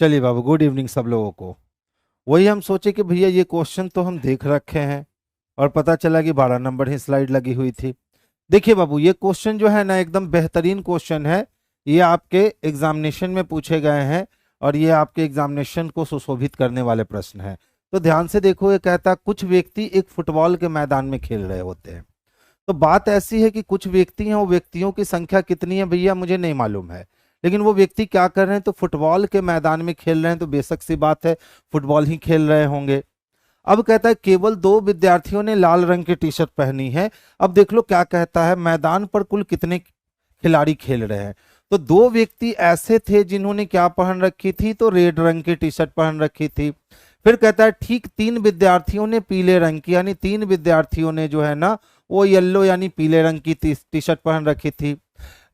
चलिए बाबू, good evening सब लोगों को। वही हम सोचे कि भैया ये क्वेश्चन तो हम देख रखे हैं और पता चला कि 12 नंबर ही स्लाइड लगी हुई थी। देखिए बाबू, ये क्वेश्चन जो है ना एकदम बेहतरीन क्वेश्चन है। ये आपके एग्जामिनेशन में पूछे गए हैं और ये आपके एग्जामिनेशन को सुशोभित करने वाले प्रश्न हैं। तो ध्यान से देखो, ये कहता कुछ व्यक्ति एक फुटबॉल के मैदान में खेल रहे होते हैं। तो बात ऐसी है कि कुछ व्यक्ति हैं, वो व्यक्तियों की संख्या कितनी है भैया मुझे नहीं मालूम है, लेकिन वो व्यक्ति क्या कर रहे हैं, तो फुटबॉल के मैदान में खेल रहे हैं। तो बेशक सी बात है, फुटबॉल ही खेल रहे होंगे। अब कहता है केवल 2 विद्यार्थियों ने लाल रंग की टी शर्ट पहनी है। अब देख लो क्या कहता है, मैदान पर कुल कितने खिलाड़ी खेल रहे हैं। तो 2 व्यक्ति ऐसे थे जिन्होंने क्या पहन रखी थी, तो रेड रंग की टी शर्ट पहन रखी थी। फिर कहता है ठीक 3 विद्यार्थियों ने पीले रंग की, यानी 3 विद्यार्थियों ने जो है ना वो येलो यानी पीले रंग की टी शर्ट पहन रखी थी।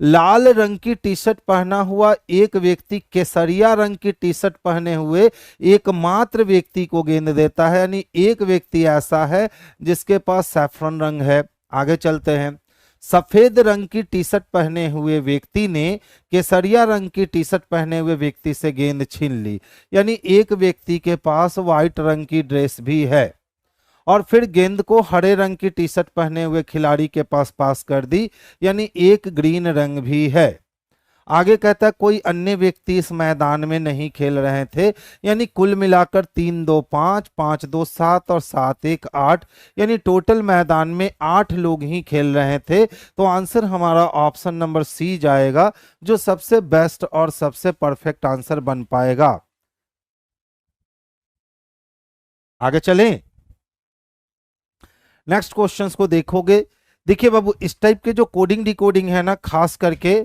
लाल रंग की टी शर्ट पहना हुआ एक व्यक्ति केसरिया रंग की टी शर्ट पहने हुए एकमात्र व्यक्ति को गेंद देता है, यानी एक व्यक्ति ऐसा है जिसके पास सैफरन रंग है। आगे चलते हैं। सफेद रंग की टी शर्ट पहने हुए व्यक्ति ने केसरिया रंग की टी शर्ट पहने हुए व्यक्ति से गेंद छीन ली, यानी एक व्यक्ति के पास व्हाइट रंग की ड्रेस भी है। और फिर गेंद को हरे रंग की टी शर्ट पहने हुए खिलाड़ी के पास कर दी, यानी एक ग्रीन रंग भी है। आगे कहता है कोई अन्य व्यक्ति इस मैदान में नहीं खेल रहे थे, यानी कुल मिलाकर 3 2 5, 5 2 7 और 7 1 8, यानी टोटल मैदान में 8 लोग ही खेल रहे थे। तो आंसर हमारा ऑप्शन नंबर सी जाएगा, जो सबसे बेस्ट और सबसे परफेक्ट आंसर बन पाएगा। आगे चलें, नेक्स्ट क्वेश्चंस को देखोगे। देखिए बाबू, इस टाइप के जो कोडिंग डिकोडिंग है ना, खास करके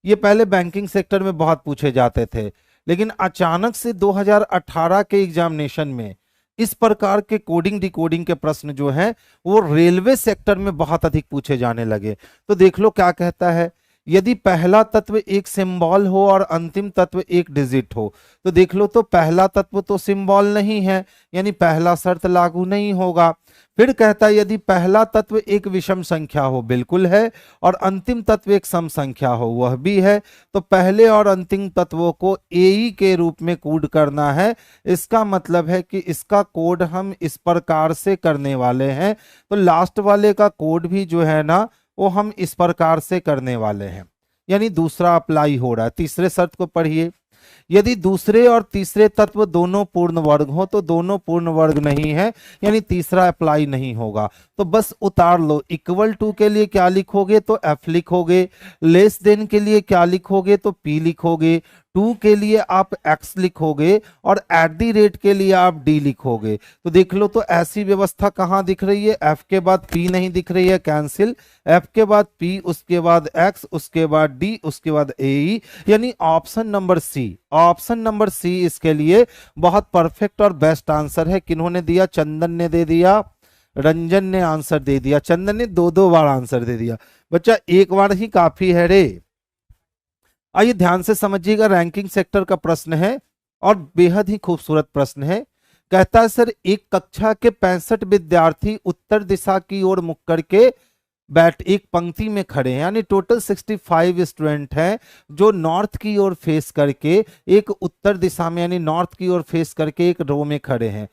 ये पहले बैंकिंग सेक्टर में बहुत पूछे जाते थे, लेकिन अचानक से 2018 के एग्जामिनेशन में इस प्रकार के कोडिंग डिकोडिंग के प्रश्न जो हैं वो रेलवे सेक्टर में बहुत अधिक पूछे जाने लगे। तो देख लो क्या कहता है, यदि पहला तत्व एक सिंबल हो और अंतिम तत्व एक डिजिट हो। तो देख लो, तो पहला तत्व तो सिंबल नहीं है, यानी पहला शर्त लागू नहीं होगा। फिर कहता है यदि पहला तत्व एक विषम संख्या हो, बिल्कुल है, और अंतिम तत्व एक सम संख्या हो, वह भी है। तो पहले और अंतिम तत्वों को एई के रूप में कोड करना है। इसका मतलब है कि इसका कोड हम इस प्रकार से करने वाले हैं। तो लास्ट वाले का कोड भी जो है ना वो हम इस प्रकार से करने वाले हैं, यानी दूसरा अप्लाई हो रहा है। तीसरे शर्त को पढ़िए, यदि दूसरे और तीसरे तत्व दोनों पूर्ण वर्ग हो, तो दोनों पूर्ण वर्ग नहीं है, यानी तीसरा अप्लाई नहीं होगा। तो बस उतार लो। इक्वल टू के लिए क्या लिखोगे, तो एफ लिखोगे। लेस देन के लिए क्या लिखोगे, तो पी लिखोगे। टू के लिए आप एक्स लिखोगे और एट दी रेट के लिए आप डी लिखोगे। तो देख लो, तो ऐसी व्यवस्था कहां दिख रही है, एफ के बाद पी नहीं दिख रही है, कैंसिल। एफ के बाद पी, उसके बाद एक्स, उसके बाद डी, उसके बाद ए, यानी option number C. Option number C इसके लिए बहुत परफेक्ट और बेस्ट आंसर है। किन्होंने दिया, चंदन ने दे दिया, रंजन ने आंसर दे दिया। चंदन ने 2 बार आंसर दे दिया, बच्चा एक बार ही काफी है रे। आइए ध्यान से समझिएगा, रैंकिंग सेक्टर का प्रश्न है और बेहद ही खूबसूरत प्रश्न है। कहता है सर, एक कक्षा के 65 विद्यार्थी उत्तर दिशा की ओर मुख करके एक पंक्ति में खड़े हैं, यानी टोटल 65 स्टूडेंट हैं जो नॉर्थ की ओर फेस करके एक उत्तर दिशा में यानी नॉर्थ की ओर फेस करके एक रो में खड़े हैं।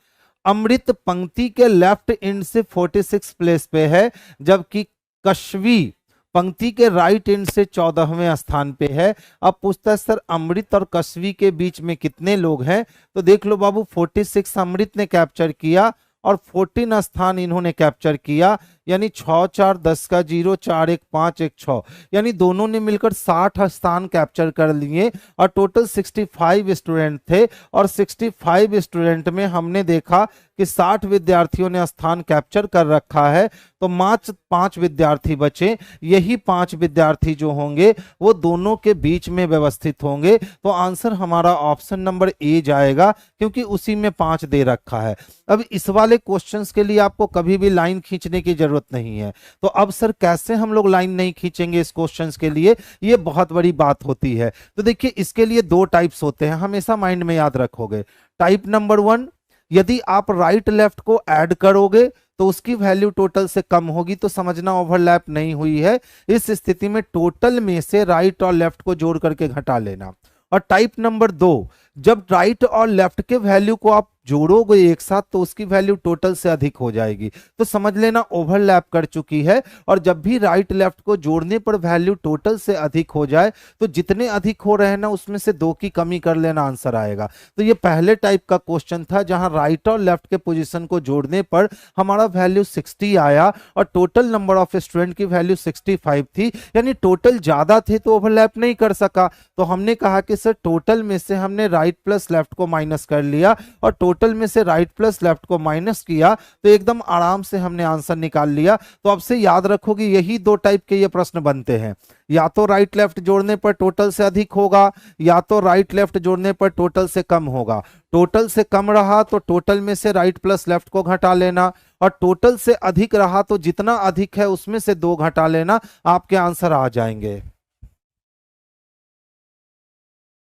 अमृत पंक्ति के लेफ्ट एंड से 46 प्लेस पे है, जबकि कश्वी पंक्ति के राइट एंड से 14वें स्थान पे है। अब पूछता है सर, अमृत और कश्वी के बीच में कितने लोग हैं। तो देख लो बाबू, 46 अमृत ने कैप्चर किया और 14 स्थान इन्होंने कैप्चर किया, यानी 6 4 10 का 0, 4 1 5 1 6, यानी दोनों ने मिलकर 60 स्थान कैप्चर कर लिए और टोटल 65 स्टूडेंट थे। और 65 स्टूडेंट में हमने देखा कि 60 विद्यार्थियों ने स्थान कैप्चर कर रखा है, तो मात्र 5 विद्यार्थी बचे। यही 5 विद्यार्थी जो होंगे वो दोनों के बीच में व्यवस्थित होंगे। तो आंसर हमारा ऑप्शन नंबर ए जाएगा, क्योंकि उसी में 5 दे रखा है। अब इस वाले क्वेश्चंस के लिए आपको कभी भी लाइन खींचने की जरूरत नहीं है। तो अब सर कैसे हम लोग लाइन नहीं खींचेंगे इस क्वेश्चंस के लिए, ये बहुत बड़ी बात होती है। तो देखिए, इसके लिए 2 टाइप्स होते हैं, हमेशा माइंड में याद रखोगे। टाइप नंबर 1, यदि आप राइट लेफ्ट को ऐड करोगे तो उसकी वैल्यू टोटल से कम होगी, तो समझना ओवरलैप नहीं हुई है। इस स्थिति में टोटल में से राइट और लेफ्ट को जोड़ करके घटा लेना। और टाइप नंबर 2, जब राइट और लेफ्ट के वैल्यू को आप जोड़ोगे एक साथ तो उसकी वैल्यू टोटल से अधिक हो जाएगी। तो समझ लेना ओवरलैप कर चुकी है, और जब भी राइट लेफ्ट को जोड़ने पर वैल्यू टोटल से अधिक हो जाए तो जितने अधिक हो रहे हैं ना उसमें से 2 की कमी कर लेना, आंसर आएगा। तो ये पहले टाइप का क्वेश्चन था जहां राइट और लेफ्ट के पोजीशन को जोड़ने पर हमारा वैल्यू 60 आया और टोटल नंबर ऑफ स्टूडेंट की वैल्यू 65 थी, यानी टोटल ज्यादा थे तो ओवरलैप नहीं कर सका। तो हमने कहा कि सर टोटल में से हमने राइट प्लस लेफ्ट को माइनस कर लिया और टोटल में से राइट प्लस लेफ्ट को माइनस किया तो एकदम आराम से हमने आंसर निकाल लिया। तो अब से याद रखोगे यही 2 टाइप के ये प्रश्न बनते हैं, या तो राइट लेफ्ट जोड़ने पर टोटल से अधिक होगा या तो राइट लेफ्ट जोड़ने पर टोटल से कम होगा। टोटल से कम रहा तो टोटल में से राइट प्लस लेफ्ट को घटा लेना, और टोटल से अधिक रहा तो जितना अधिक है उसमें से 2 घटा लेना, आपके आंसर आ जाएंगे।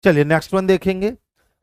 चलिए नेक्स्ट वन देखेंगे।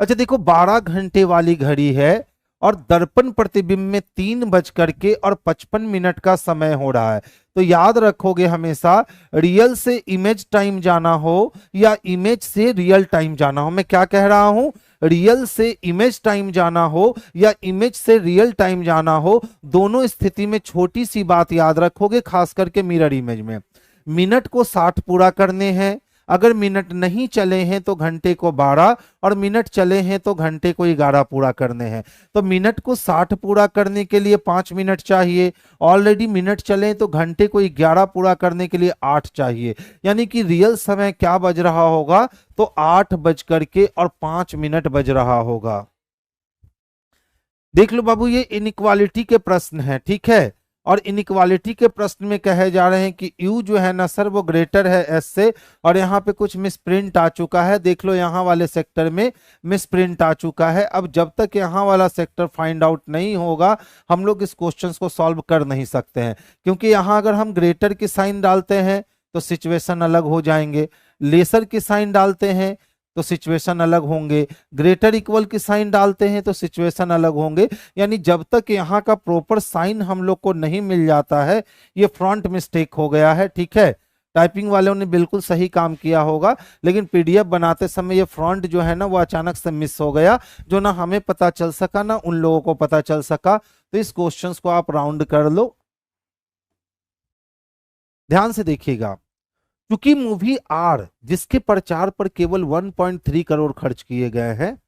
अच्छा देखो 12 घंटे वाली घड़ी है और दर्पण प्रतिबिंब में 3:55 का समय हो रहा है। तो याद रखोगे हमेशा रियल से इमेज टाइम जाना हो या इमेज से रियल टाइम जाना हो, मैं क्या कह रहा हूं, रियल से इमेज टाइम जाना हो या इमेज से रियल टाइम जाना हो, दोनों स्थिति में छोटी सी बात याद रखोगे, खास करके मिरर इमेज में मिनट को 60 पूरा करने हैं। अगर मिनट नहीं चले हैं तो घंटे को 12 और मिनट चले हैं तो घंटे को 11 पूरा करने हैं। तो मिनट को 60 पूरा करने के लिए 5 मिनट चाहिए, ऑलरेडी मिनट चले हैं तो घंटे को 11 पूरा करने के लिए 8 चाहिए, यानी कि रियल समय क्या बज रहा होगा, तो 8:05 बज रहा होगा। देख लो बाबू ये इनइक्वालिटी के प्रश्न है, ठीक है, और इनइक्वालिटी के प्रश्न में कहे जा रहे हैं कि u जो है ना सर वो ग्रेटर है s से, और यहाँ पे कुछ मिसप्रिंट आ चुका है। देख लो यहाँ वाले सेक्टर में मिसप्रिंट आ चुका है। अब जब तक यहाँ वाला सेक्टर फाइंड आउट नहीं होगा हम लोग इस क्वेश्चन को सॉल्व कर नहीं सकते हैं, क्योंकि यहाँ अगर हम ग्रेटर की साइन डालते हैं तो सिचुएशन अलग हो जाएंगे, लेसर की साइन डालते हैं तो सिचुएशन अलग होंगे, ग्रेटर इक्वल की साइन डालते हैं तो सिचुएशन अलग होंगे। यानी जब तक यहाँ का प्रॉपर साइन हम लोग को नहीं मिल जाता है, ये फ्रंट मिस्टेक हो गया है, ठीक है। टाइपिंग वालों ने बिल्कुल सही काम किया होगा, लेकिन पीडीएफ बनाते समय ये फ्रंट जो है ना वो अचानक से मिस हो गया, जो ना हमें पता चल सका ना उन लोगों को पता चल सका। तो इस क्वेश्चन को आप राउंड कर लो, ध्यान से देखिएगा। क्योंकि मूवी आर जिसके प्रचार पर केवल 1.3 करोड़ खर्च किए गए हैं,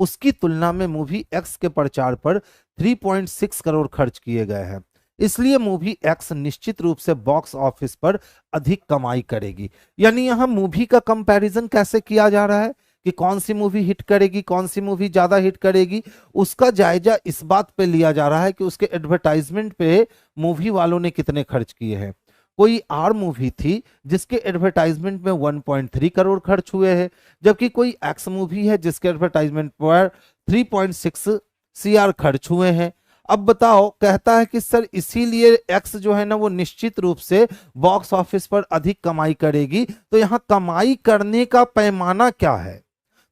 उसकी तुलना में मूवी एक्स के प्रचार पर 3.6 करोड़ खर्च किए गए हैं, इसलिए मूवी एक्स निश्चित रूप से बॉक्स ऑफिस पर अधिक कमाई करेगी। यानी यहां मूवी का कंपैरिजन कैसे किया जा रहा है कि कौन सी मूवी हिट करेगी, कौन सी मूवी ज्यादा हिट करेगी, उसका जायजा इस बात पे लिया जा रहा है कि उसके एडवर्टाइजमेंट पे मूवी वालों ने कितने खर्च किए हैं। कोई आर मूवी थी जिसके एडवर्टाइजमेंट में 1.3 करोड़ खर्च हुए हैं, जबकि कोई एक्स मूवी है जिसके एडवर्टाइजमेंट पर 3.6 सीआर खर्च हुए हैं। अब बताओ, कहता है कि सर इसीलिए एक्स जो है ना वो निश्चित रूप से बॉक्स ऑफिस पर अधिक कमाई करेगी। तो यहां कमाई करने का पैमाना क्या है,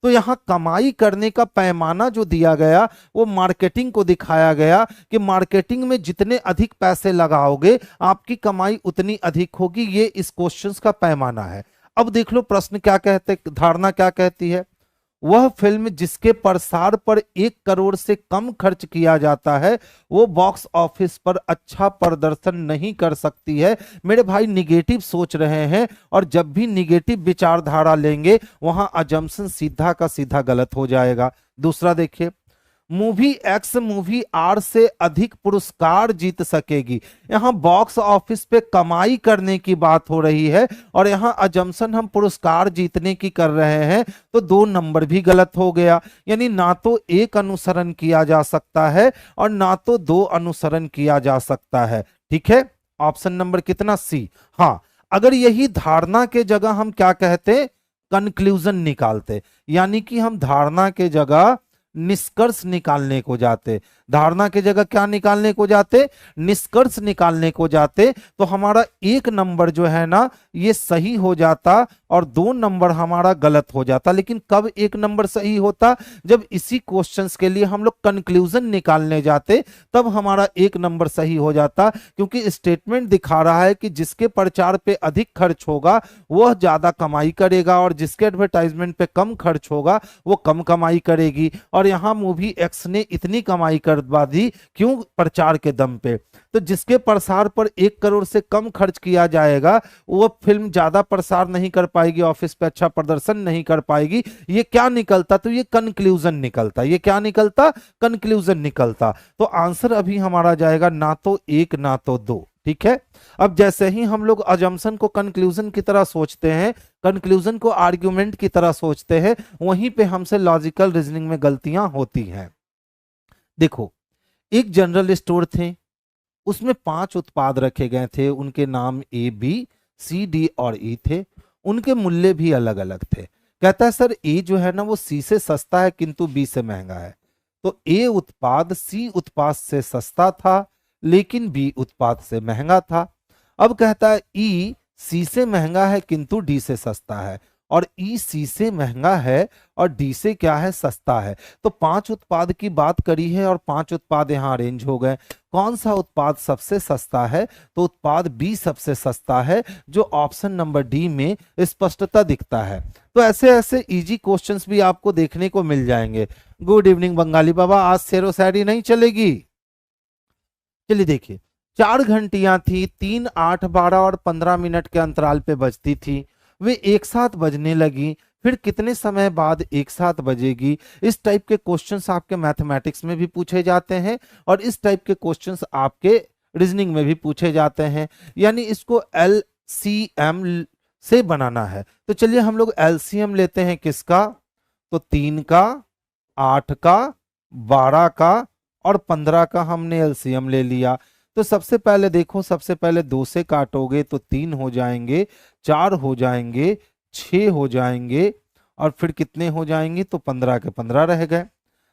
तो यहां कमाई करने का पैमाना जो दिया गया वो मार्केटिंग को दिखाया गया कि मार्केटिंग में जितने अधिक पैसे लगाओगे आपकी कमाई उतनी अधिक होगी, ये इस क्वेश्चंस का पैमाना है। अब देख लो प्रश्न क्या कहते, धारणा क्या कहती है, वह फिल्म जिसके प्रसार पर 1 करोड़ से कम खर्च किया जाता है वो बॉक्स ऑफिस पर अच्छा प्रदर्शन नहीं कर सकती है। मेरे भाई निगेटिव सोच रहे हैं, और जब भी निगेटिव विचारधारा लेंगे वहां अजम्पशन सीधा का सीधा गलत हो जाएगा। दूसरा देखिए, मूवी एक्स मूवी आर से अधिक पुरस्कार जीत सकेगी। यहां बॉक्स ऑफिस पे कमाई करने की बात हो रही है और यहां अजम्पशन हम पुरस्कार जीतने की कर रहे हैं, तो 2 नंबर भी गलत हो गया। यानी ना तो 1 अनुसरण किया जा सकता है और ना तो 2 अनुसरण किया जा सकता है, ठीक है। ऑप्शन नंबर कितना, सी। हाँ, अगर यही धारणा के जगह हम क्या कहते, कंक्लूजन निकालते, यानी कि हम धारणा के जगह निष्कर्ष निकालने को जाते, धारणा की जगह क्या निकालने को जाते, निष्कर्ष निकालने को जाते, तो हमारा एक नंबर जो है ना ये सही हो जाता और 2 नंबर हमारा गलत हो जाता। लेकिन कब एक नंबर सही होता, जब इसी क्वेश्चंस के लिए हम लोग कंक्लूजन निकालने जाते, तब हमारा एक नंबर सही हो जाता, क्योंकि स्टेटमेंट दिखा रहा है कि जिसके प्रचार पे अधिक खर्च होगा वह ज्यादा कमाई करेगा और जिसके एडवर्टाइजमेंट पे कम खर्च होगा वो कम कमाई करेगी। और यहाँ मूवी एक्स ने इतनी कमाई करवा दी, क्यों, प्रचार के दम पे। तो जिसके प्रसार पर 1 करोड़ से कम खर्च किया जाएगा वो फिल्म ज्यादा प्रसार नहीं कर पाएगी, ऑफिस पे अच्छा प्रदर्शन नहीं कर पाएगी। ये क्या निकलता, तो ये कंक्लूजन निकलता। ये क्या निकलता, कंक्लूजन निकलता। तो आंसर अभी हमारा जाएगा ना तो 1 ना तो 2। ठीक है। अब जैसे ही हम लोग अजम्पशन को कंक्लूजन की तरह सोचते हैं, कंक्लूजन को आर्ग्यूमेंट की तरह सोचते हैं, वहीं पे हमसे लॉजिकल रीजनिंग में गलतियां होती हैं। देखो, एक जनरल स्टोर थे, उसमें 5 उत्पाद रखे गए थे, उनके नाम ए बी सी डी और ई थे, उनके मूल्य भी अलग अलग थे। कहता है सर ए जो है ना वो सी से सस्ता है किंतु बी से महंगा है। तो ए उत्पाद सी उत्पाद से सस्ता था लेकिन बी उत्पाद से महंगा था। अब कहता है ई सी से महंगा है किंतु डी से सस्ता है, और ई सी से महंगा है और डी से क्या है, सस्ता है। तो 5 उत्पाद की बात करी है और 5 उत्पाद यहाँ अरेंज हो गए। कौन सा उत्पाद सबसे सस्ता है, तो उत्पाद बी सबसे सस्ता है, जो ऑप्शन नंबर डी में स्पष्टता दिखता है। तो ऐसे ऐसे इजी क्वेश्चंस भी आपको देखने को मिल जाएंगे। गुड इवनिंग बंगाली बाबा, आज शेरो शायरी नहीं चलेगी। चलिए देखिए, 4 घंटियां थी, 3, 8, 12 और 15 मिनट के अंतराल पे बजती थी। वे एक साथ बजने लगी, फिर कितने समय बाद एक साथ बजेगी। इस टाइप के क्वेश्चंस आपके मैथमेटिक्स में भी पूछे जाते हैं और इस टाइप के क्वेश्चंस आपके रीजनिंग में भी पूछे जाते हैं। यानी इसको एलसीएम से बनाना है। तो चलिए हम लोग एलसीएम लेते हैं, किसका, तो 3 का, 8 का, 12 का और 15 का हमने एलसीएम ले लिया। तो सबसे पहले देखो, सबसे पहले 2 से काटोगे तो 3 हो जाएंगे, 4 हो जाएंगे, 6 हो जाएंगे और फिर कितने हो जाएंगे, तो 15 के 15 रह गए।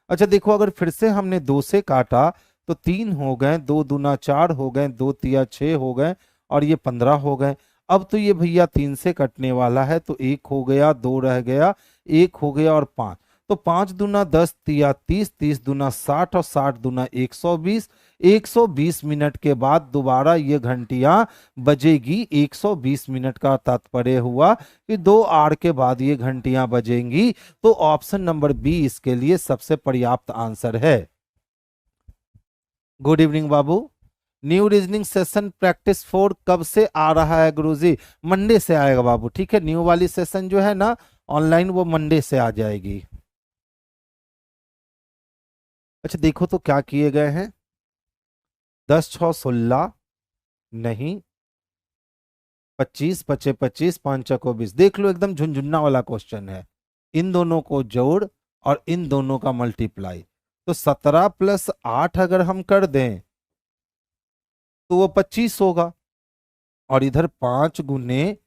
अच्छा देखो, अगर फिर से हमने 2 से काटा तो 3 हो गए, 2 दूना 4 हो गए, 2 तिया 6 हो गए और ये 15 हो गए। अब तो ये भैया 3 से कटने वाला है, तो 1 हो गया, 2 रह गया, 1 हो गया और 5। तो 5 दूना 10 तिया 30, 30 दूना 60 और 60 दूना 120। 120 मिनट के बाद दोबारा ये घंटियां बजेगी। 120 मिनट का तात्पर्य हुआ कि 2 आवर के बाद ये घंटियां बजेंगी। तो ऑप्शन नंबर बी इसके लिए सबसे पर्याप्त आंसर है। गुड इवनिंग बाबू। न्यू रीजनिंग सेशन प्रैक्टिस 4 कब से आ रहा है गुरुजी? मंडे से आएगा बाबू। ठीक है, न्यू वाली सेशन जो है ना ऑनलाइन, वो मंडे से आ जाएगी। अच्छा देखो तो क्या किए गए हैं, 10 6 16 नहीं, 25 5 25, 5 को 20। देख लो एकदम झुंझुन्ना वाला क्वेश्चन है। इन दोनों को जोड़ और इन दोनों का मल्टीप्लाई, तो 17 + 8 अगर हम कर दें तो वो 25 होगा, और इधर 5 गुने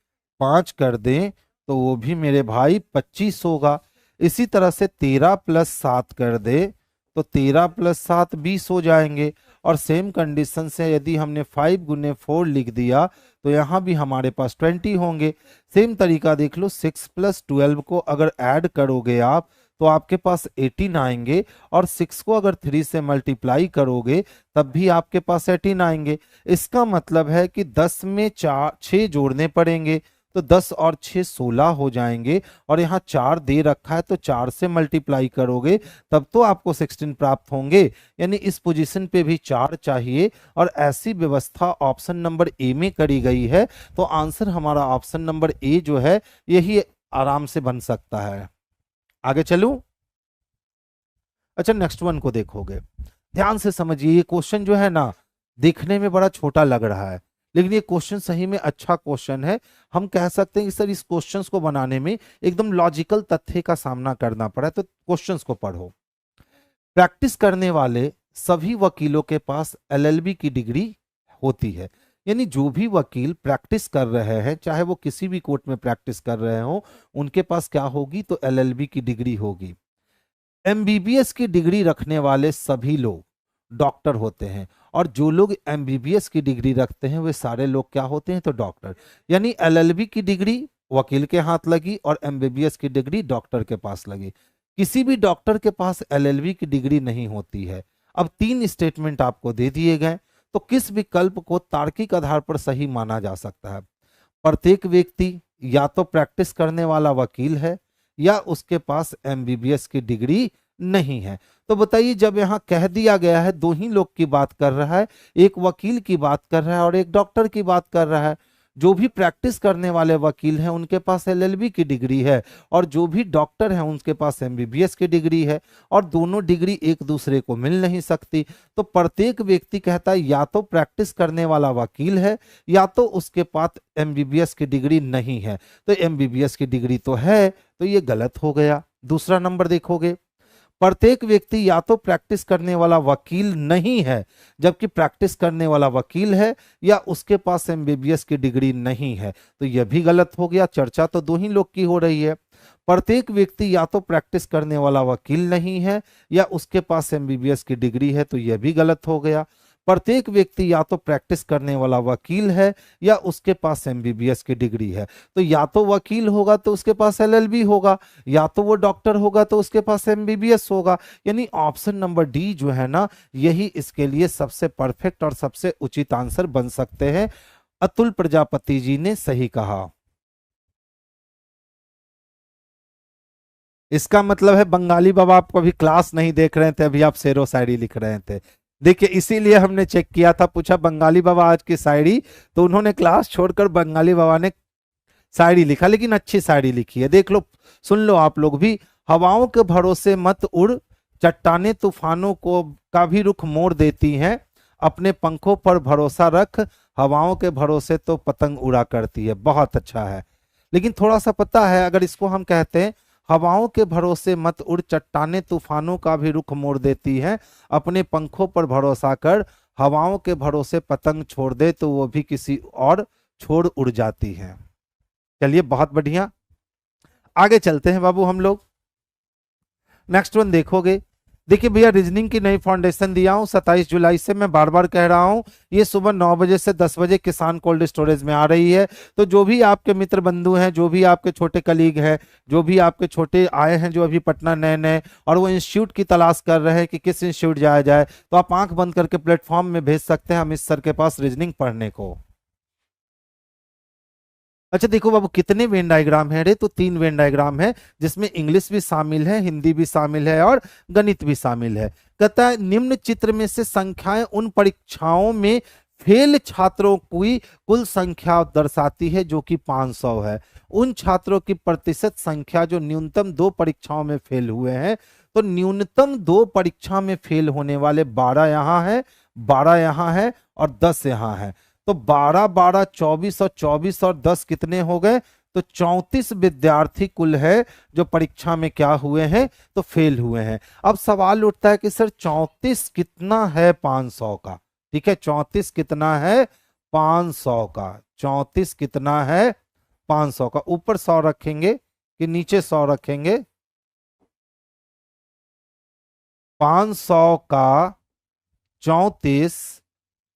5 कर दें तो वो भी मेरे भाई 25 होगा। इसी तरह से 13 + 7 कर दे तो 13 + 7 20 हो जाएंगे। और सेम कंडीशन से यदि हमने 5 गुने 4 लिख दिया तो यहाँ भी हमारे पास 20 होंगे। सेम तरीका देख लो, 6 + 12 को अगर ऐड करोगे आप तो आपके पास 18 आएंगे, और 6 को अगर 3 से मल्टीप्लाई करोगे तब भी आपके पास 18 आएंगे। इसका मतलब है कि 10 में 6 जोड़ने पड़ेंगे, तो 10 और 6 16 हो जाएंगे, और यहाँ 4 दे रखा है तो 4 से मल्टीप्लाई करोगे तब तो आपको 16 प्राप्त होंगे। यानी इस पोजीशन पे भी 4 चाहिए, और ऐसी व्यवस्था ऑप्शन नंबर ए में करी गई है। तो आंसर हमारा ऑप्शन नंबर ए जो है यही आराम से बन सकता है। आगे चलूं? अच्छा नेक्स्ट वन को देखोगे, ध्यान से समझिए। ये क्वेश्चन जो है ना देखने में बड़ा छोटा लग रहा है, लेकिन ये क्वेश्चन सही में अच्छा क्वेश्चन है। हम कह सकते हैं कि सर इस क्वेश्चंस को बनाने में एकदम लॉजिकल तथ्य का सामना करना पड़ा है। तो क्वेश्चंस को पढ़ो। प्रैक्टिस करने वाले सभी वकीलों के पास एलएलबी की डिग्री होती है। यानी जो भी वकील प्रैक्टिस कर रहे हैं, चाहे वो किसी भी कोर्ट में प्रैक्टिस कर रहे हो, उनके पास क्या होगी, तो एलएलबी की डिग्री होगी। एमबीबीएस की डिग्री रखने वाले सभी लोग डॉक्टर होते हैं, और जो लोग एमबीबीएस की डिग्री रखते हैं वे सारे लोग क्या होते हैं, तो डॉक्टर। यानी एलएलबी की डिग्री वकील के हाथ लगी और एमबीबीएस की डिग्री डॉक्टर के पास लगी। किसी भी डॉक्टर के पास एलएलबी की डिग्री नहीं होती है। अब तीन स्टेटमेंट आपको दे दिए गए, तो किस विकल्प को तार्किक आधार पर सही माना जा सकता है? प्रत्येक व्यक्ति या तो प्रैक्टिस करने वाला वकील है या उसके पास एमबीबीएस की डिग्री नहीं है। तो बताइए, जब यहां कह दिया गया है, दो ही लोग की बात कर रहा है, एक वकील की बात कर रहा है और एक डॉक्टर की बात कर रहा है। जो भी प्रैक्टिस करने वाले वकील हैं उनके पास एलएलबी की डिग्री है, और जो भी डॉक्टर हैं उनके पास एमबीबीएस की डिग्री है, और दोनों डिग्री एक दूसरे को मिल नहीं सकती। तो प्रत्येक व्यक्ति कहता है या तो प्रैक्टिस करने वाला वकील है या तो उसके पास एमबीबीएस की डिग्री नहीं है। तो एमबीबीएस की डिग्री तो है, तो ये गलत हो गया। दूसरा नंबर देखोगे, प्रत्येक व्यक्ति या तो प्रैक्टिस करने वाला वकील नहीं है, जबकि प्रैक्टिस करने वाला वकील है या उसके पास एमबीबीएस की डिग्री नहीं है, तो यह भी गलत हो गया। चर्चा तो दो ही लोग की हो रही है। प्रत्येक व्यक्ति या तो प्रैक्टिस करने वाला वकील नहीं है या उसके पास एमबीबीएस की डिग्री है, तो यह भी गलत हो गया। प्रत्येक व्यक्ति या तो प्रैक्टिस करने वाला वकील है या उसके पास एमबीबीएस की डिग्री है, तो या तो वकील होगा तो उसके पास एलएलबी होगा, या तो वो डॉक्टर होगा तो उसके पास एमबीबीएस होगा। यानी ऑप्शन नंबर डी जो है ना, यही इसके लिए सबसे परफेक्ट और सबसे उचित आंसर बन सकते हैं। अतुल प्रजापति जी ने सही कहा। इसका मतलब है बंगाली बाबा, आप कभी क्लास नहीं देख रहे थे, अभी आप शेरो शायरी लिख रहे थे। देखिए, इसीलिए हमने चेक किया था, पूछा बंगाली बाबा आज की शायरी, तो उन्होंने क्लास छोड़कर बंगाली बाबा ने शायरी लिखा, लेकिन अच्छी शायरी लिखी है। देख लो, सुन लो आप लोग भी। हवाओं के भरोसे मत उड़, चट्टाने तूफानों को का भी रुख मोड़ देती हैं, अपने पंखों पर भरोसा रख, हवाओं के भरोसे तो पतंग उड़ा करती है। बहुत अच्छा है, लेकिन थोड़ा सा पता है, अगर इसको हम कहते हैं हवाओं के भरोसे मत उड़, चट्टाने तूफानों का भी रुख मोड़ देती है, अपने पंखों पर भरोसा कर, हवाओं के भरोसे पतंग छोड़ दे तो वो भी किसी और छोड़ उड़ जाती है। चलिए, बहुत बढ़िया, आगे चलते हैं बाबू हम लोग। नेक्स्ट वन देखोगे, देखिए भैया, रीजनिंग की नई फाउंडेशन दिया हूं 27 जुलाई से। मैं बार बार कह रहा हूं, ये सुबह 9 बजे से 10 बजे किसान कोल्ड स्टोरेज में आ रही है। तो जो भी आपके मित्र बंधु हैं, जो भी आपके छोटे कलीग हैं, जो भी आपके छोटे आए हैं, जो अभी पटना नए नए, और वो इंस्टीट्यूट की तलाश कर रहे हैं कि किस इंस्टीट्यूट जाया जाए, तो आप आंख बंद करके प्लेटफॉर्म में भेज सकते हैं हम इस सर के पास रीजनिंग पढ़ने को। अच्छा देखो बाबू, कितने वेन डायग्राम है रे, तो 3 वेन डायग्राम है, जिसमें इंग्लिश भी शामिल है, हिंदी भी शामिल है और गणित भी शामिल है। कहता है निम्न चित्र में से संख्याएं उन परीक्षाओं में फेल छात्रों की कुल संख्या दर्शाती है जो कि 500 है। उन छात्रों की प्रतिशत संख्या जो न्यूनतम 2 परीक्षाओं में फेल हुए हैं। तो न्यूनतम 2 परीक्षा में फेल होने वाले 12 यहाँ है, 12 यहाँ है और 10 यहाँ है। तो 12 12 24 और 24 और 10 कितने हो गए, तो 34 विद्यार्थी कुल है जो परीक्षा में क्या हुए हैं, तो फेल हुए हैं। अब सवाल उठता है कि सर 34 कितना है 500 का? ठीक है, 34 कितना है 500 का? 34 कितना है 500 का? ऊपर 100 रखेंगे कि नीचे 100 रखेंगे? 500 का 34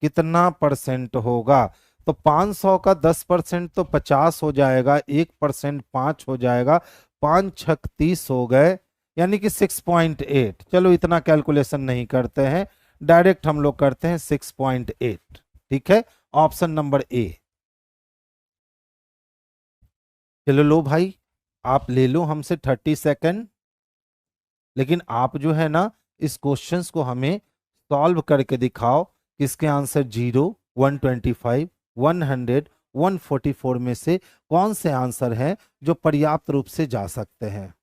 कितना परसेंट होगा? तो 500 का 10% तो 50 हो जाएगा, 1% 5 हो जाएगा, 5 छक 30 हो गए, यानी कि 6.8। चलो इतना कैलकुलेशन नहीं करते हैं, डायरेक्ट हम लोग करते हैं 6.8। ठीक है, ऑप्शन नंबर ए। चलो लो भाई, आप ले लो हमसे 30 सेकंड, लेकिन आप जो है ना, इस क्वेश्चंस को हमें सॉल्व करके दिखाओ कि इसके आंसर 0, 125, 100, 144 में से कौन से आंसर हैं जो पर्याप्त रूप से जा सकते हैं।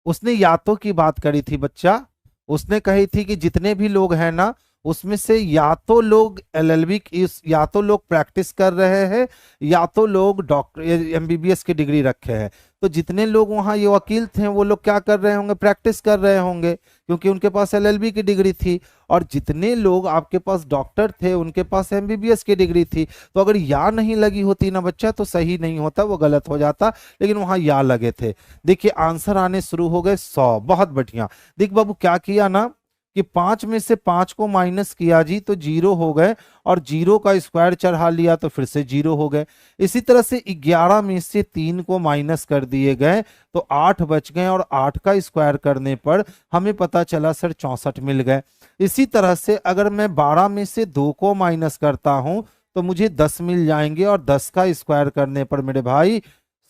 उसने यातों की बात करी थी बच्चा, उसने कही थी कि जितने भी लोग हैं ना, उसमें से या तो लोग एलएलबी की या तो लोग प्रैक्टिस कर रहे हैं या तो लोग डॉक्टर एमबीबीएस की डिग्री रखे हैं। तो जितने लोग वहाँ ये वकील थे वो लोग क्या कर रहे होंगे, प्रैक्टिस कर रहे होंगे, क्योंकि उनके पास एलएलबी की डिग्री थी। और जितने लोग आपके पास डॉक्टर थे उनके पास एमबीबीएस की डिग्री थी। तो अगर या नहीं लगी होती ना बच्चा तो सही नहीं होता, वो गलत हो जाता, लेकिन वहां या लगे थे। देखिए आंसर आने शुरू हो गए 100। बहुत बढ़िया। देख बाबू क्या किया ना कि 5 में से 5 को माइनस किया जी तो 0 हो गए, और 0 का स्क्वायर चढ़ा लिया तो फिर से 0 हो गए। इसी तरह से 11 में से 3 को माइनस कर दिए गए तो 8 बच गए, और 8 का स्क्वायर करने पर हमें पता चला सर 64 मिल गए। इसी तरह से अगर मैं 12 में से 2 को माइनस करता हूं तो मुझे 10 मिल जाएंगे, और 10 का स्क्वायर करने पर मेरे भाई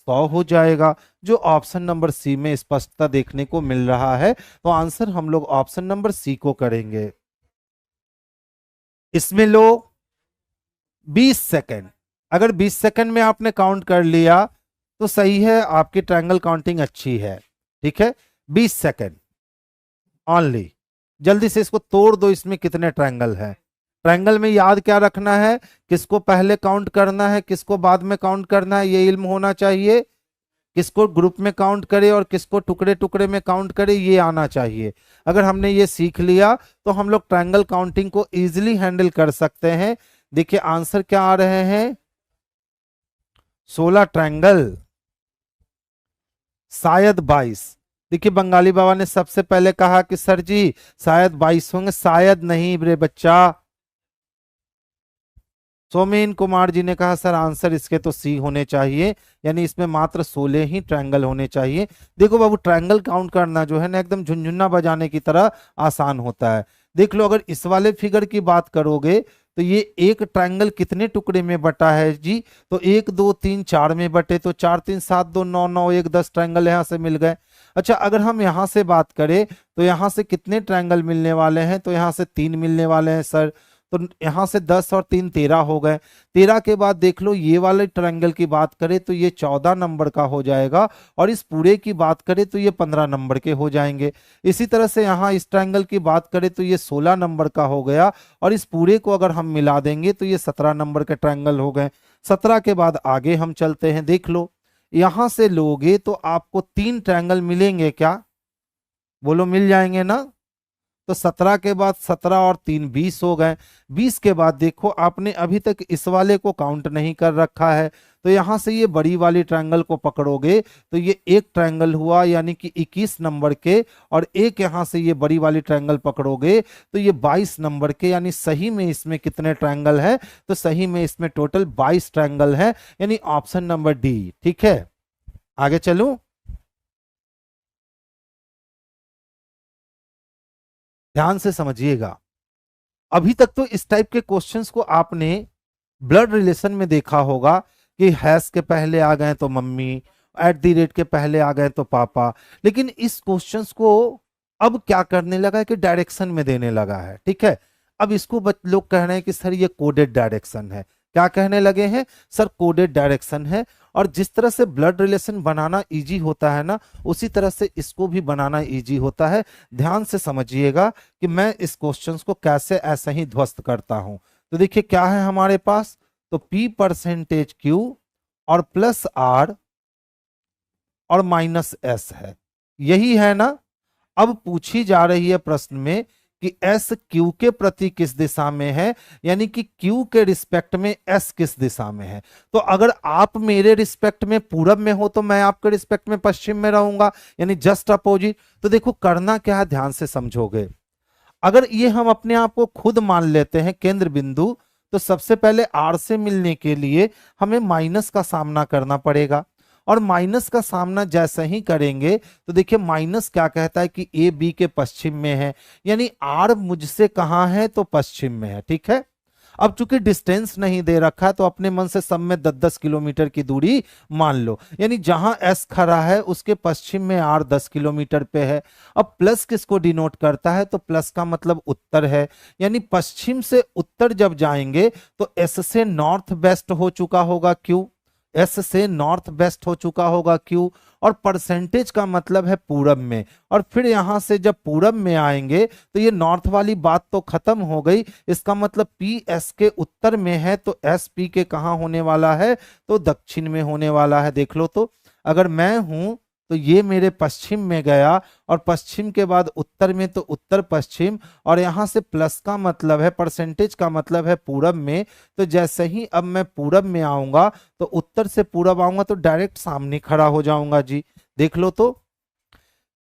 100 हो जाएगा, जो ऑप्शन नंबर सी में स्पष्टता देखने को मिल रहा है। तो आंसर हम लोग ऑप्शन नंबर सी को करेंगे। इसमें लो 20 सेकंड। अगर 20 सेकंड में आपने काउंट कर लिया तो सही है, आपकी ट्रायंगल काउंटिंग अच्छी है। ठीक है, 20 सेकंड ऑनली। जल्दी से इसको तोड़ दो, इसमें कितने ट्रायंगल हैं। ट्रायंगल में याद क्या रखना है, किसको पहले काउंट करना है किसको बाद में काउंट करना है, ये इल्म होना चाहिए। किसको ग्रुप में काउंट करे और किसको टुकड़े टुकड़े में काउंट करे, ये आना चाहिए। अगर हमने ये सीख लिया तो हम लोग ट्रायंगल काउंटिंग को इजीली हैंडल कर सकते हैं। देखिए आंसर क्या आ रहे हैं, 16 ट्रायंगल, शायद 22। देखिए बंगाली बाबा ने सबसे पहले कहा कि सर जी शायद 22 होंगे, शायद नहीं रे बच्चा। सोमेन कुमार जी ने कहा सर आंसर इसके तो सी होने चाहिए, यानी इसमें मात्र 16 ही ट्रायंगल होने चाहिए। देखो बाबू ट्रायंगल काउंट करना जो है ना एकदम झुनझुना बजाने की तरह आसान होता है। देख लो अगर इस वाले फिगर की बात करोगे तो ये एक ट्रायंगल कितने टुकड़े में बटा है जी, तो 1 2 3 4 में बटे, तो 4 3 7 2 9 9 1 10 ट्रायंगल यहाँ से मिल गए। अच्छा अगर हम यहाँ से बात करें तो यहाँ से कितने ट्रायंगल मिलने वाले हैं, तो यहाँ से 3 मिलने वाले हैं सर। तो यहां से 10 और 3 13 हो गए। 13 के बाद देख लो ये वाले ट्रायंगल की बात करें तो ये 14 नंबर का हो जाएगा, और इस पूरे की बात करें तो ये 15 नंबर के हो जाएंगे। इसी तरह से यहाँ इस ट्रायंगल की बात करें तो ये 16 नंबर का हो गया, और इस पूरे को अगर हम मिला देंगे तो ये 17 नंबर के ट्रायंगल हो गए। 17 के बाद आगे हम चलते हैं। देख लो यहां से लोगे तो आपको 3 ट्रायंगल मिलेंगे क्या, बोलो मिल जाएंगे ना। तो 17 के बाद 17 और 3 20 हो गए। 20 के बाद देखो आपने अभी तक इस वाले को काउंट नहीं कर रखा है, तो यहां से ये बड़ी वाली ट्रायंगल को पकड़ोगे तो ये एक ट्रायंगल हुआ यानी कि 21 नंबर के, और एक यहां से ये बड़ी वाली ट्रायंगल पकड़ोगे तो ये 22 नंबर के, यानी सही में इसमें कितने ट्रायंगल है, तो सही में इसमें टोटल 22 ट्रायंगल है, यानी ऑप्शन नंबर डी। ठीक है आगे चलूं। ध्यान से समझिएगा, अभी तक तो इस टाइप के क्वेश्चंस को आपने ब्लड रिलेशन में देखा होगा कि हैश के पहले आ गए तो मम्मी, एट द रेट के पहले आ गए तो पापा, लेकिन इस क्वेश्चंस को अब क्या करने लगा है कि डायरेक्शन में देने लगा है। ठीक है, अब इसको लोग कह रहे हैं कि सर ये कोडेड डायरेक्शन है। क्या कहने लगे हैं सर, कोडेड डायरेक्शन है। और जिस तरह से ब्लड रिलेशन बनाना इजी होता है ना, उसी तरह से इसको भी बनाना इजी होता है। ध्यान से समझिएगा कि मैं इस क्वेश्चंस को कैसे ऐसे ही ध्वस्त करता हूं। तो देखिए क्या है हमारे पास, तो P%Q और प्लस R और माइनस S है, यही है ना। अब पूछी जा रही है प्रश्न में कि एस क्यू के प्रति किस दिशा में है, यानी कि क्यू के रिस्पेक्ट में एस किस दिशा में है। तो अगर आप मेरे रिस्पेक्ट में पूरब में हो तो मैं आपके रिस्पेक्ट में पश्चिम में रहूंगा, यानी जस्ट अपोजिट। तो देखो करना क्या है, ध्यान से समझोगे। अगर ये हम अपने आप को खुद मान लेते हैं केंद्र बिंदु, तो सबसे पहले आर से मिलने के लिए हमें माइनस का सामना करना पड़ेगा, और माइनस का सामना जैसे ही करेंगे तो देखिए माइनस क्या कहता है कि ए बी के पश्चिम में है, यानी आर मुझसे कहां है, तो पश्चिम में है। ठीक है, अब चूंकि डिस्टेंस नहीं दे रखा है तो अपने मन से सब में 10-10 किलोमीटर की दूरी मान लो, यानी जहां एस खड़ा है उसके पश्चिम में आर 10 किलोमीटर पे है। अब प्लस किसको डिनोट करता है, तो प्लस का मतलब उत्तर है, यानी पश्चिम से उत्तर जब जाएंगे तो एस से नॉर्थ वेस्ट हो चुका होगा क्यू, एस से नॉर्थ वेस्ट हो चुका होगा क्यू, और परसेंटेज का मतलब है पूरब में। और फिर यहां से जब पूरब में आएंगे तो ये नॉर्थ वाली बात तो खत्म हो गई। इसका मतलब पी एस के उत्तर में है तो एस पी के कहाँ होने वाला है, तो दक्षिण में होने वाला है। देख लो तो अगर मैं हूं तो ये मेरे पश्चिम में गया, और पश्चिम के बाद उत्तर में तो उत्तर पश्चिम, और यहां से प्लस का मतलब है, परसेंटेज का मतलब है पूरब में। तो जैसे ही अब मैं पूरब में आऊंगा तो उत्तर से पूरब आऊंगा तो डायरेक्ट सामने खड़ा हो जाऊंगा जी। देख लो तो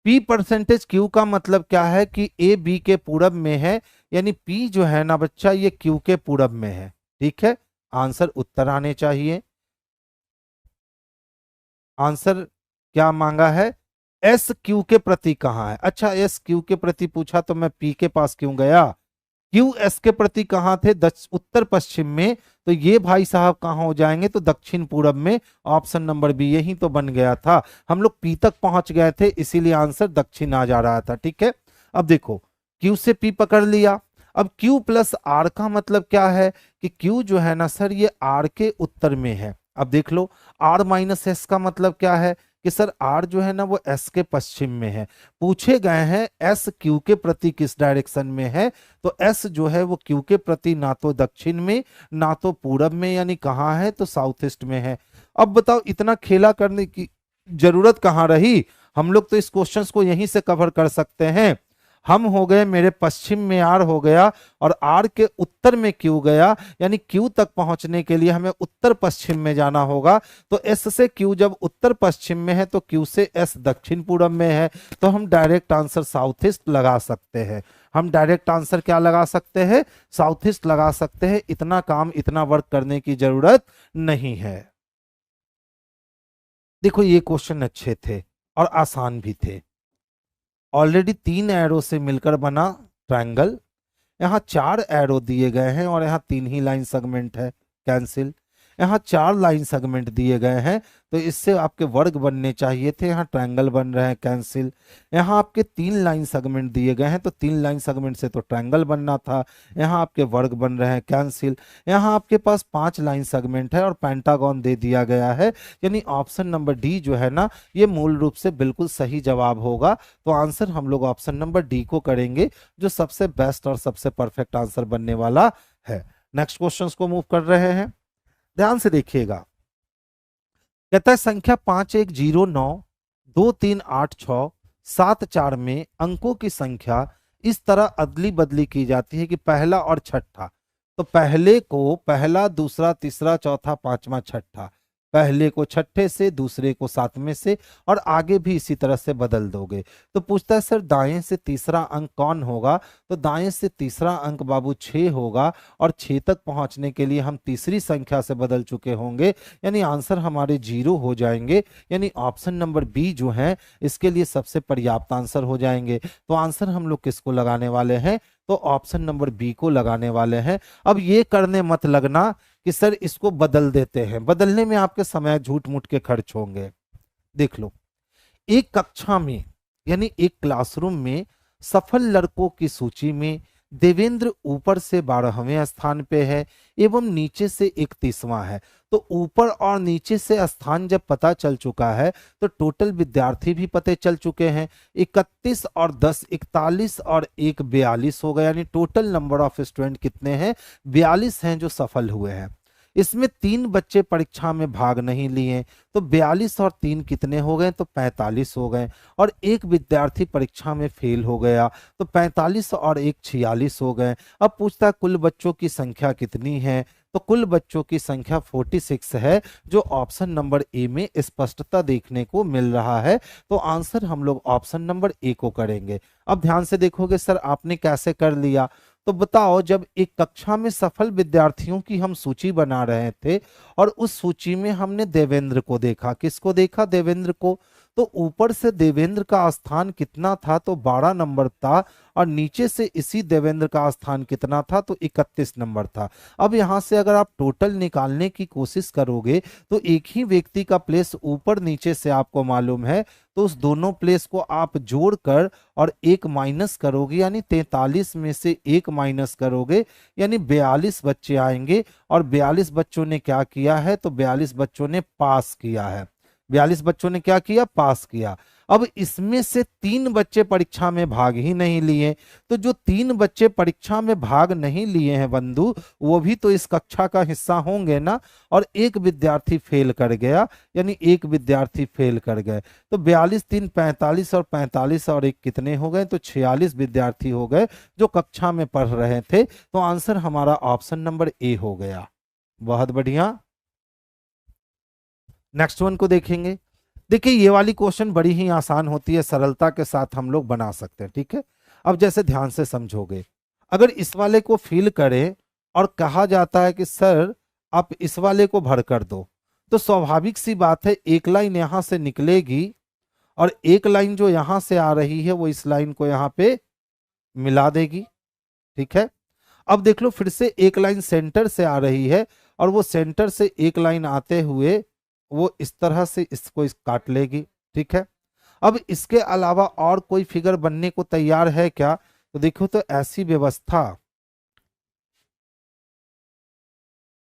P परसेंटेज Q का मतलब क्या है कि A B के पूरब में है, यानी P जो है ना बच्चा ये Q के पूरब में है। ठीक है, आंसर उत्तर आने चाहिए। आंसर क्या मांगा है, एस क्यू के प्रति कहाँ है। अच्छा, एस क्यू के प्रति पूछा तो मैं पी के पास क्यों गया, क्यू एस के प्रति कहाँ थे, उत्तर पश्चिम में। तो ये भाई साहब कहाँ हो जाएंगे, तो दक्षिण पूरब में। ऑप्शन नंबर बी यही तो बन गया था। हम लोग पी तक पहुंच गए थे इसीलिए आंसर दक्षिण आ जा रहा था। ठीक है, अब देखो क्यू से पी पकड़ लिया। अब क्यू प्लस आर का मतलब क्या है कि क्यू जो है ना सर ये आर के उत्तर में है। अब देख लो आर माइनस एस का मतलब क्या है कि सर आर जो है ना वो एस के पश्चिम में है। पूछे गए हैं एस क्यू के प्रति किस डायरेक्शन में है, तो एस जो है वो क्यू के प्रति ना तो दक्षिण में ना तो पूरब में, यानी कहाँ है, तो साउथ ईस्ट में है। अब बताओ इतना खेला करने की जरूरत कहाँ रही, हम लोग तो इस क्वेश्चंस को यहीं से कवर कर सकते हैं। हम हो गए, मेरे पश्चिम में आर हो गया और आर के उत्तर में क्यू गया, यानी क्यू तक पहुंचने के लिए हमें उत्तर पश्चिम में जाना होगा। तो एस से क्यू जब उत्तर पश्चिम में है तो क्यू से एस दक्षिण पूरब में है। तो हम डायरेक्ट आंसर साउथ ईस्ट लगा सकते हैं। हम डायरेक्ट आंसर क्या लगा सकते हैं, साउथ ईस्ट लगा सकते हैं। इतना काम इतना वर्क करने की जरूरत नहीं है। देखो ये क्वेश्चन अच्छे थे और आसान भी थे। ऑलरेडी 3 एरो से मिलकर बना ट्रायंगल, यहाँ 4 एरो दिए गए हैं और यहाँ 3 ही लाइन सेगमेंट है, कैंसिल। यहाँ 4 लाइन सेगमेंट दिए गए हैं तो इससे आपके वर्ग बनने चाहिए थे, यहाँ ट्रायंगल बन रहे हैं, कैंसिल। यहाँ आपके 3 लाइन सेगमेंट दिए गए हैं तो 3 लाइन सेगमेंट से तो ट्रायंगल बनना था, यहाँ आपके वर्ग बन रहे हैं, कैंसिल। यहाँ आपके पास 5 लाइन सेगमेंट है और पेंटागन दे दिया गया है, यानी ऑप्शन नंबर डी जो है ना ये मूल रूप से बिल्कुल सही जवाब होगा। तो आंसर हम लोग ऑप्शन नंबर डी को करेंगे जो सबसे बेस्ट और सबसे परफेक्ट आंसर बनने वाला है। नेक्स्ट क्वेश्चंस को मूव कर रहे हैं, ध्यान से देखिएगा। कहता है संख्या 5109 2386 74 में अंकों की संख्या इस तरह अदली बदली की जाती है कि पहला और छठा, तो पहले को पहला, दूसरा, तीसरा, चौथा, पांचवा, छठा, पहले को छठे से, दूसरे को सातवें से, और आगे भी इसी तरह से बदल दोगे। तो पूछता है सर दाएं से तीसरा अंक कौन होगा, तो दाएं से तीसरा अंक बाबू 6 होगा, और 6 तक पहुंचने के लिए हम तीसरी संख्या से बदल चुके होंगे, यानी आंसर हमारे 0 हो जाएंगे, यानी ऑप्शन नंबर बी जो है इसके लिए सबसे पर्याप्त आंसर हो जाएंगे। तो आंसर हम लोग किसको लगाने वाले हैं, तो ऑप्शन नंबर बी को लगाने वाले हैं। अब ये करने मत लगना कि सर इसको बदल देते हैं, बदलने में आपके समय झूठ मूठ के खर्च होंगे। देख लो एक कक्षा में यानी एक क्लासरूम में सफल लड़कों की सूची में देवेंद्र ऊपर से 12वें स्थान पे है एवं नीचे से 31वां है। तो ऊपर और नीचे से स्थान जब पता चल चुका है तो टोटल विद्यार्थी भी पते चल चुके हैं। 31 और 10 41 और 1 42 हो गया, यानी टोटल नंबर ऑफ स्टूडेंट कितने हैं, 42 हैं जो सफल हुए हैं। इसमें 3 बच्चे परीक्षा में भाग नहीं लिए तो 42 और 3 कितने हो गए, तो 45 हो गए। और एक विद्यार्थी परीक्षा में फेल हो गया तो 45 और 1 46 हो गए। अब पूछता है कुल बच्चों की संख्या कितनी है, तो कुल बच्चों की संख्या 46 है, जो ऑप्शन नंबर ए में स्पष्टता देखने को मिल रहा है। तो आंसर हम लोग ऑप्शन नंबर ए को करेंगे। अब ध्यान से देखोगे सर आपने कैसे कर लिया, तो बताओ जब एक कक्षा में सफल विद्यार्थियों की हम सूची बना रहे थे और उस सूची में हमने देवेंद्र को देखा, किसको देखा, देवेंद्र को, तो ऊपर से देवेंद्र का स्थान कितना था, तो 12 नंबर था, और नीचे से इसी देवेंद्र का स्थान कितना था, तो 31 नंबर था। अब यहां से अगर आप टोटल निकालने की कोशिश करोगे तो एक ही व्यक्ति का प्लेस ऊपर नीचे से आपको मालूम है, तो उस दोनों प्लेस को आप जोड़कर और 1 माइनस करोगे, यानी 43 में से 1 माइनस करोगे, यानी 42 बच्चे आएंगे। और 42 बच्चों ने क्या किया है, तो 42 बच्चों ने पास किया है। 42 बच्चों ने क्या किया, पास किया। अब इसमें से 3 बच्चे परीक्षा में भाग ही नहीं लिए, तो जो 3 बच्चे परीक्षा में भाग नहीं लिए हैं बंधु, वो भी तो इस कक्षा का हिस्सा होंगे ना। और एक विद्यार्थी फेल कर गया, यानी एक विद्यार्थी फेल कर गए, तो 42 3 45 और 45 और एक कितने हो गए, तो 46 विद्यार्थी हो गए जो कक्षा में पढ़ रहे थे। तो आंसर हमारा ऑप्शन नंबर ए हो गया। बहुत बढ़िया। नेक्स्ट वन को देखेंगे। देखिए ये वाली क्वेश्चन बड़ी ही आसान होती है, सरलता के साथ हम लोग बना सकते हैं, ठीक है। अब जैसे ध्यान से समझोगे, अगर इस वाले को फिल करें और कहा जाता है कि सर आप इस वाले को भर कर दो, तो स्वाभाविक सी बात है एक लाइन यहां से निकलेगी और एक लाइन जो यहां से आ रही है वो इस लाइन को यहां पे मिला देगी, ठीक है। अब देख लो फिर से एक लाइन सेंटर से आ रही है और वो सेंटर से एक लाइन आते हुए वो इस तरह से इसको काट लेगी, ठीक है। अब इसके अलावा और कोई फिगर बनने को तैयार है क्या, तो देखो तो ऐसी व्यवस्था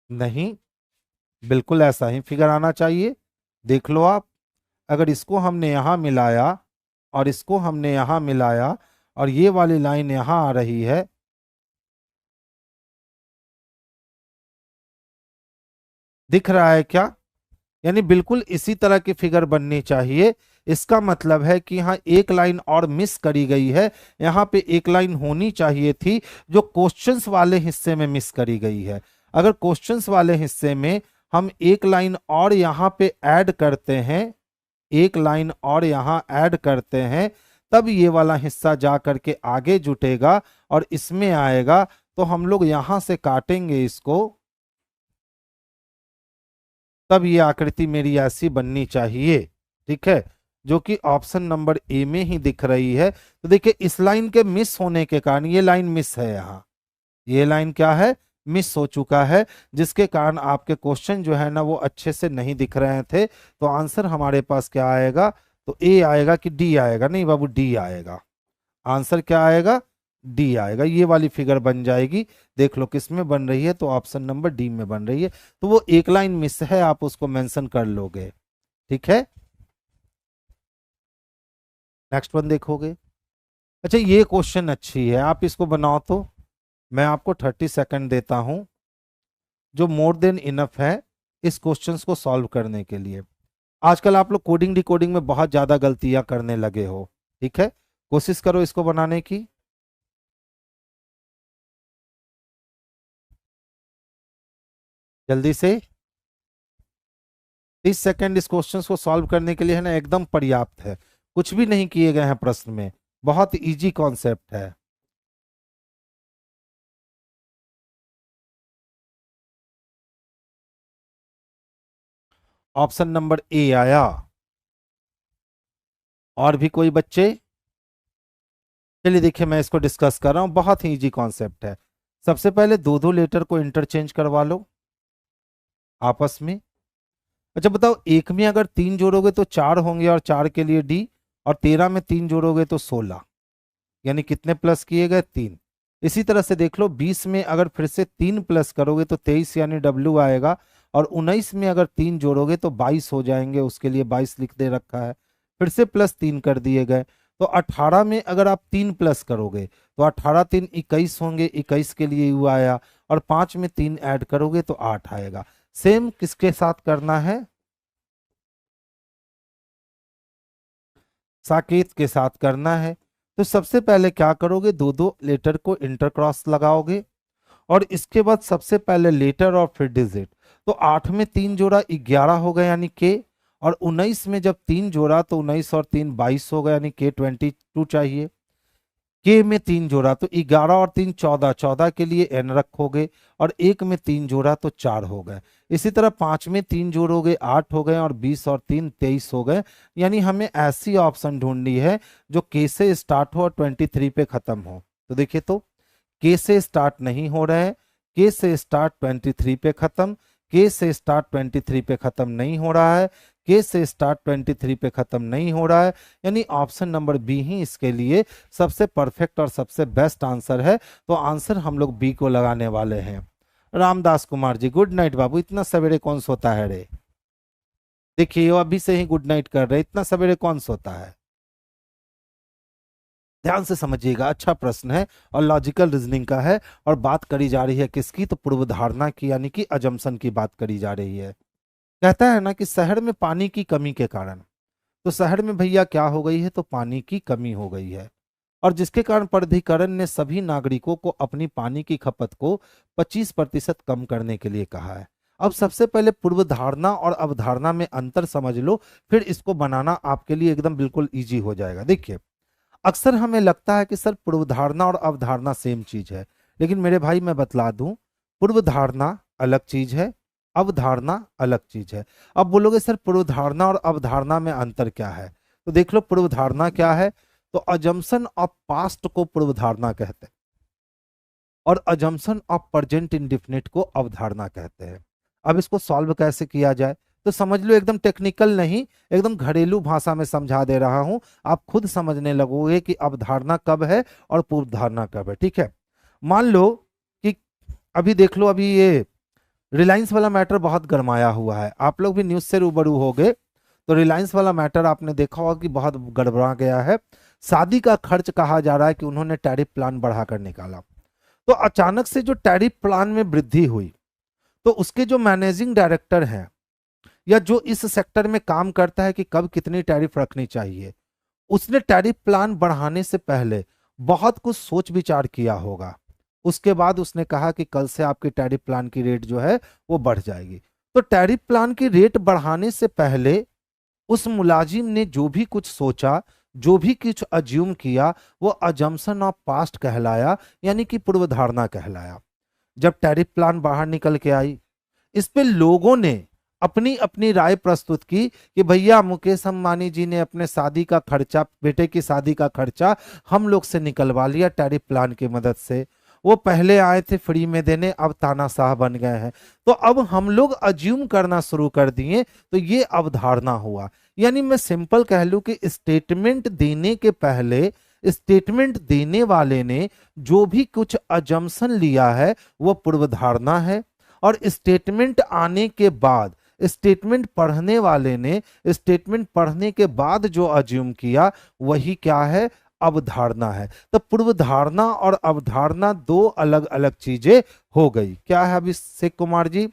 नहीं, बिल्कुल ऐसा ही फिगर आना चाहिए। देख लो आप, अगर इसको हमने यहां मिलाया और इसको हमने यहां मिलाया और ये वाली लाइन यहां आ रही है, दिख रहा है क्या, यानी बिल्कुल इसी तरह की फिगर बननी चाहिए। इसका मतलब है कि यहाँ एक लाइन और मिस करी गई है, यहाँ पे एक लाइन होनी चाहिए थी जो क्वेश्चंस वाले हिस्से में मिस करी गई है। अगर क्वेश्चंस वाले हिस्से में हम एक लाइन और यहाँ पे ऐड करते हैं, एक लाइन और यहाँ ऐड करते हैं, तब ये वाला हिस्सा जा करके आगे जुटेगा और इसमें आएगा। तो हम लोग यहाँ से काटेंगे इसको, तब ये आकृति मेरी ऐसी बननी चाहिए, ठीक है, जो कि ऑप्शन नंबर ए में ही दिख रही है। तो देखिए इस लाइन के मिस होने के कारण ये लाइन मिस है, यहाँ ये लाइन क्या है, मिस हो चुका है, जिसके कारण आपके क्वेश्चन जो है ना वो अच्छे से नहीं दिख रहे थे। तो आंसर हमारे पास क्या आएगा, तो ए आएगा कि डी आएगा, नहीं बाबू डी आएगा। आंसर क्या आएगा, डी आएगा। ये वाली फिगर बन जाएगी, देख लो किस में बन रही है, तो ऑप्शन नंबर डी में बन रही है। तो वो एक लाइन मिस है, आप उसको मेंशन कर लोगे, ठीक है। नेक्स्ट वन देखोगे। अच्छा ये क्वेश्चन अच्छी है, आप इसको बनाओ तो मैं आपको 30 सेकंड देता हूं, जो मोर देन इनफ है इस क्वेश्चन को सॉल्व करने के लिए। आजकल आप लोग कोडिंग डिकोडिंग में बहुत ज्यादा गलतियां करने लगे हो, ठीक है, कोशिश करो इसको बनाने की। जल्दी से, 30 सेकंड इस क्वेश्चन को सॉल्व करने के लिए है ना एकदम पर्याप्त है, कुछ भी नहीं किए गए हैं प्रश्न में, बहुत इजी कॉन्सेप्ट है। ऑप्शन नंबर ए आया। और भी कोई बच्चे, चलिए देखिए मैं इसको डिस्कस कर रहा हूं, बहुत ही इजी कॉन्सेप्ट है। सबसे पहले दो दो लेटर को इंटरचेंज करवा लो आपस में। अच्छा बताओ, एक में अगर 3 जोड़ोगे तो 4 होंगे और 4 के लिए डी, और 13 में 3 जोड़ोगे तो 16, यानी कितने प्लस किए गए, 3। इसी तरह से देख लो 20 में अगर फिर से 3 प्लस करोगे तो 23 यानी डब्ल्यू आएगा, और 19 में अगर 3 जोड़ोगे तो 22 हो जाएंगे, उसके लिए 22 लिख दे रखा है, फिर से प्लस 3 कर दिए गए। तो 18 में अगर आप 3 प्लस करोगे तो 18 3 21 होंगे, 21 के लिए यू आया, और 5 में 3 ऐड करोगे तो 8 आएगा। सेम किसके साथ करना है, साकेत के साथ करना है। तो सबसे पहले क्या करोगे, दो दो लेटर को इंटरक्रॉस लगाओगे, और इसके बाद सबसे पहले लेटर और फिर डिजिट। तो 8 में 3 जोड़ा 11 हो गया यानी के, और 19 में जब 3 जोड़ा तो 19 और 3 22 हो गया यानी के 22 चाहिए। के में 3 जोड़ा तो 11 और 3 14, 14 के लिए एन रखोगे, और 1 में 3 जोड़ा तो 4 हो गए। इसी तरह 5 में 3 जोड़ोगे 8 हो गए, और 20 और 3 23 हो गए। यानी हमें ऐसी ऑप्शन ढूंढनी है जो के से स्टार्ट हो और 23 पे खत्म हो। तो देखिए तो के से स्टार्ट नहीं हो रहा है, के से स्टार्ट 23 पे खत्म, के से स्टार्ट 23 पे खत्म नहीं हो रहा है, के से स्टार्ट 23 पे खत्म नहीं हो रहा है, यानी ऑप्शन नंबर बी ही इसके लिए सबसे परफेक्ट और सबसे बेस्ट आंसर है। तो आंसर हम लोग बी को लगाने वाले हैं। रामदास कुमार जी गुड नाइट बाबू, इतना सवेरे कौन सोता है रे। देखिए वो अभी से ही गुड नाइट कर रहे हैं, इतना सवेरे कौन सोता है। ध्यान से समझिएगा, अच्छा प्रश्न है और लॉजिकल रीजनिंग का है। और बात करी जा रही है किसकी, तो पूर्व धारणा की, यानी कि अजम्पशन की बात करी जा रही है। कहता है ना कि शहर में पानी की कमी के कारण, तो शहर में भैया क्या हो गई है, तो पानी की कमी हो गई है। और जिसके कारण प्राधिकरण ने सभी नागरिकों को अपनी पानी की खपत को 25% कम करने के लिए कहा है। अब सबसे पहले पूर्व धारणा और अवधारणा में अंतर समझ लो, फिर इसको बनाना आपके लिए एकदम बिल्कुल इजी हो जाएगा। देखिए अक्सर हमें लगता है कि सर पूर्व धारणा और अवधारणा सेम चीज है, लेकिन मेरे भाई मैं बतला दूं, पूर्व धारणा अलग चीज है, अवधारणा अलग चीज है। अब बोलोगे सर पूर्व धारणा और अवधारणा में अंतर क्या है, तो देख लो पूर्व धारणा क्या है, तो अजम्पशन ऑफ पास्ट को पूर्व धारणा कहते हैं और अजम्पशन ऑफ प्रेजेंट इंडेफिनिट को अवधारणा कहते हैं। अब इसको सॉल्व कैसे किया जाए, तो समझ लो, एकदम टेक्निकल नहीं, एकदम घरेलू भाषा में समझा दे रहा हूं, आप खुद समझने लगोगे कि अवधारणा कब है और पूर्व धारणा कब है। ठीक है, मान लो कि अभी देख लो, अभी ये रिलायंस वाला मैटर बहुत गरमाया हुआ है, आप लोग भी न्यूज से रूबरू हो गए, तो रिलायंस वाला मैटर आपने देखा होगा कि बहुत गड़बड़ा गया है। शादी का खर्च कहा जा रहा है कि उन्होंने टैरिफ प्लान बढ़ाकर निकाला, तो अचानक से जो टैरिफ प्लान में वृद्धि हुई, तो उसके जो मैनेजिंग डायरेक्टर हैं या जो इस सेक्टर में काम करता है कि कब कितनी टैरिफ रखनी चाहिए, उसने टैरिफ प्लान बढ़ाने से पहले बहुत कुछ सोच विचार किया होगा। उसके बाद उसने कहा कि कल से आपकी टैरिफ प्लान की रेट जो है वो बढ़ जाएगी। तो टैरिफ प्लान की रेट बढ़ाने से पहले उस मुलाजिम ने जो भी कुछ सोचा, जो भी कुछ अज्यूम किया, वो अजम्पशन ऑफ पास्ट कहलाया, यानी कि पूर्व धारणा कहलाया। जब टैरिफ प्लान बाहर निकल के आई, इस पे लोगों ने अपनी अपनी राय प्रस्तुत की कि भैया मुकेश अंबानी जी ने अपने शादी का खर्चा, बेटे की शादी का खर्चा हम लोग से निकलवा लिया टैरिफ प्लान की मदद से। वो पहले आए थे फ्री में देने, अब तानाशाह बन गए हैं, तो अब हम लोग अज्यूम करना शुरू कर दिए, तो ये अवधारणा हुआ। यानी मैं सिंपल कह लूं कि स्टेटमेंट देने के पहले स्टेटमेंट देने वाले ने जो भी कुछ अजम्पशन लिया है वो पूर्व धारणा है, और स्टेटमेंट आने के बाद स्टेटमेंट पढ़ने वाले ने स्टेटमेंट पढ़ने के बाद जो अज्यूम किया वही क्या है, अवधारणा है। तो पूर्व धारणा और अवधारणा दो अलग अलग चीजें हो गई। क्या है Abhishek Kumar ji,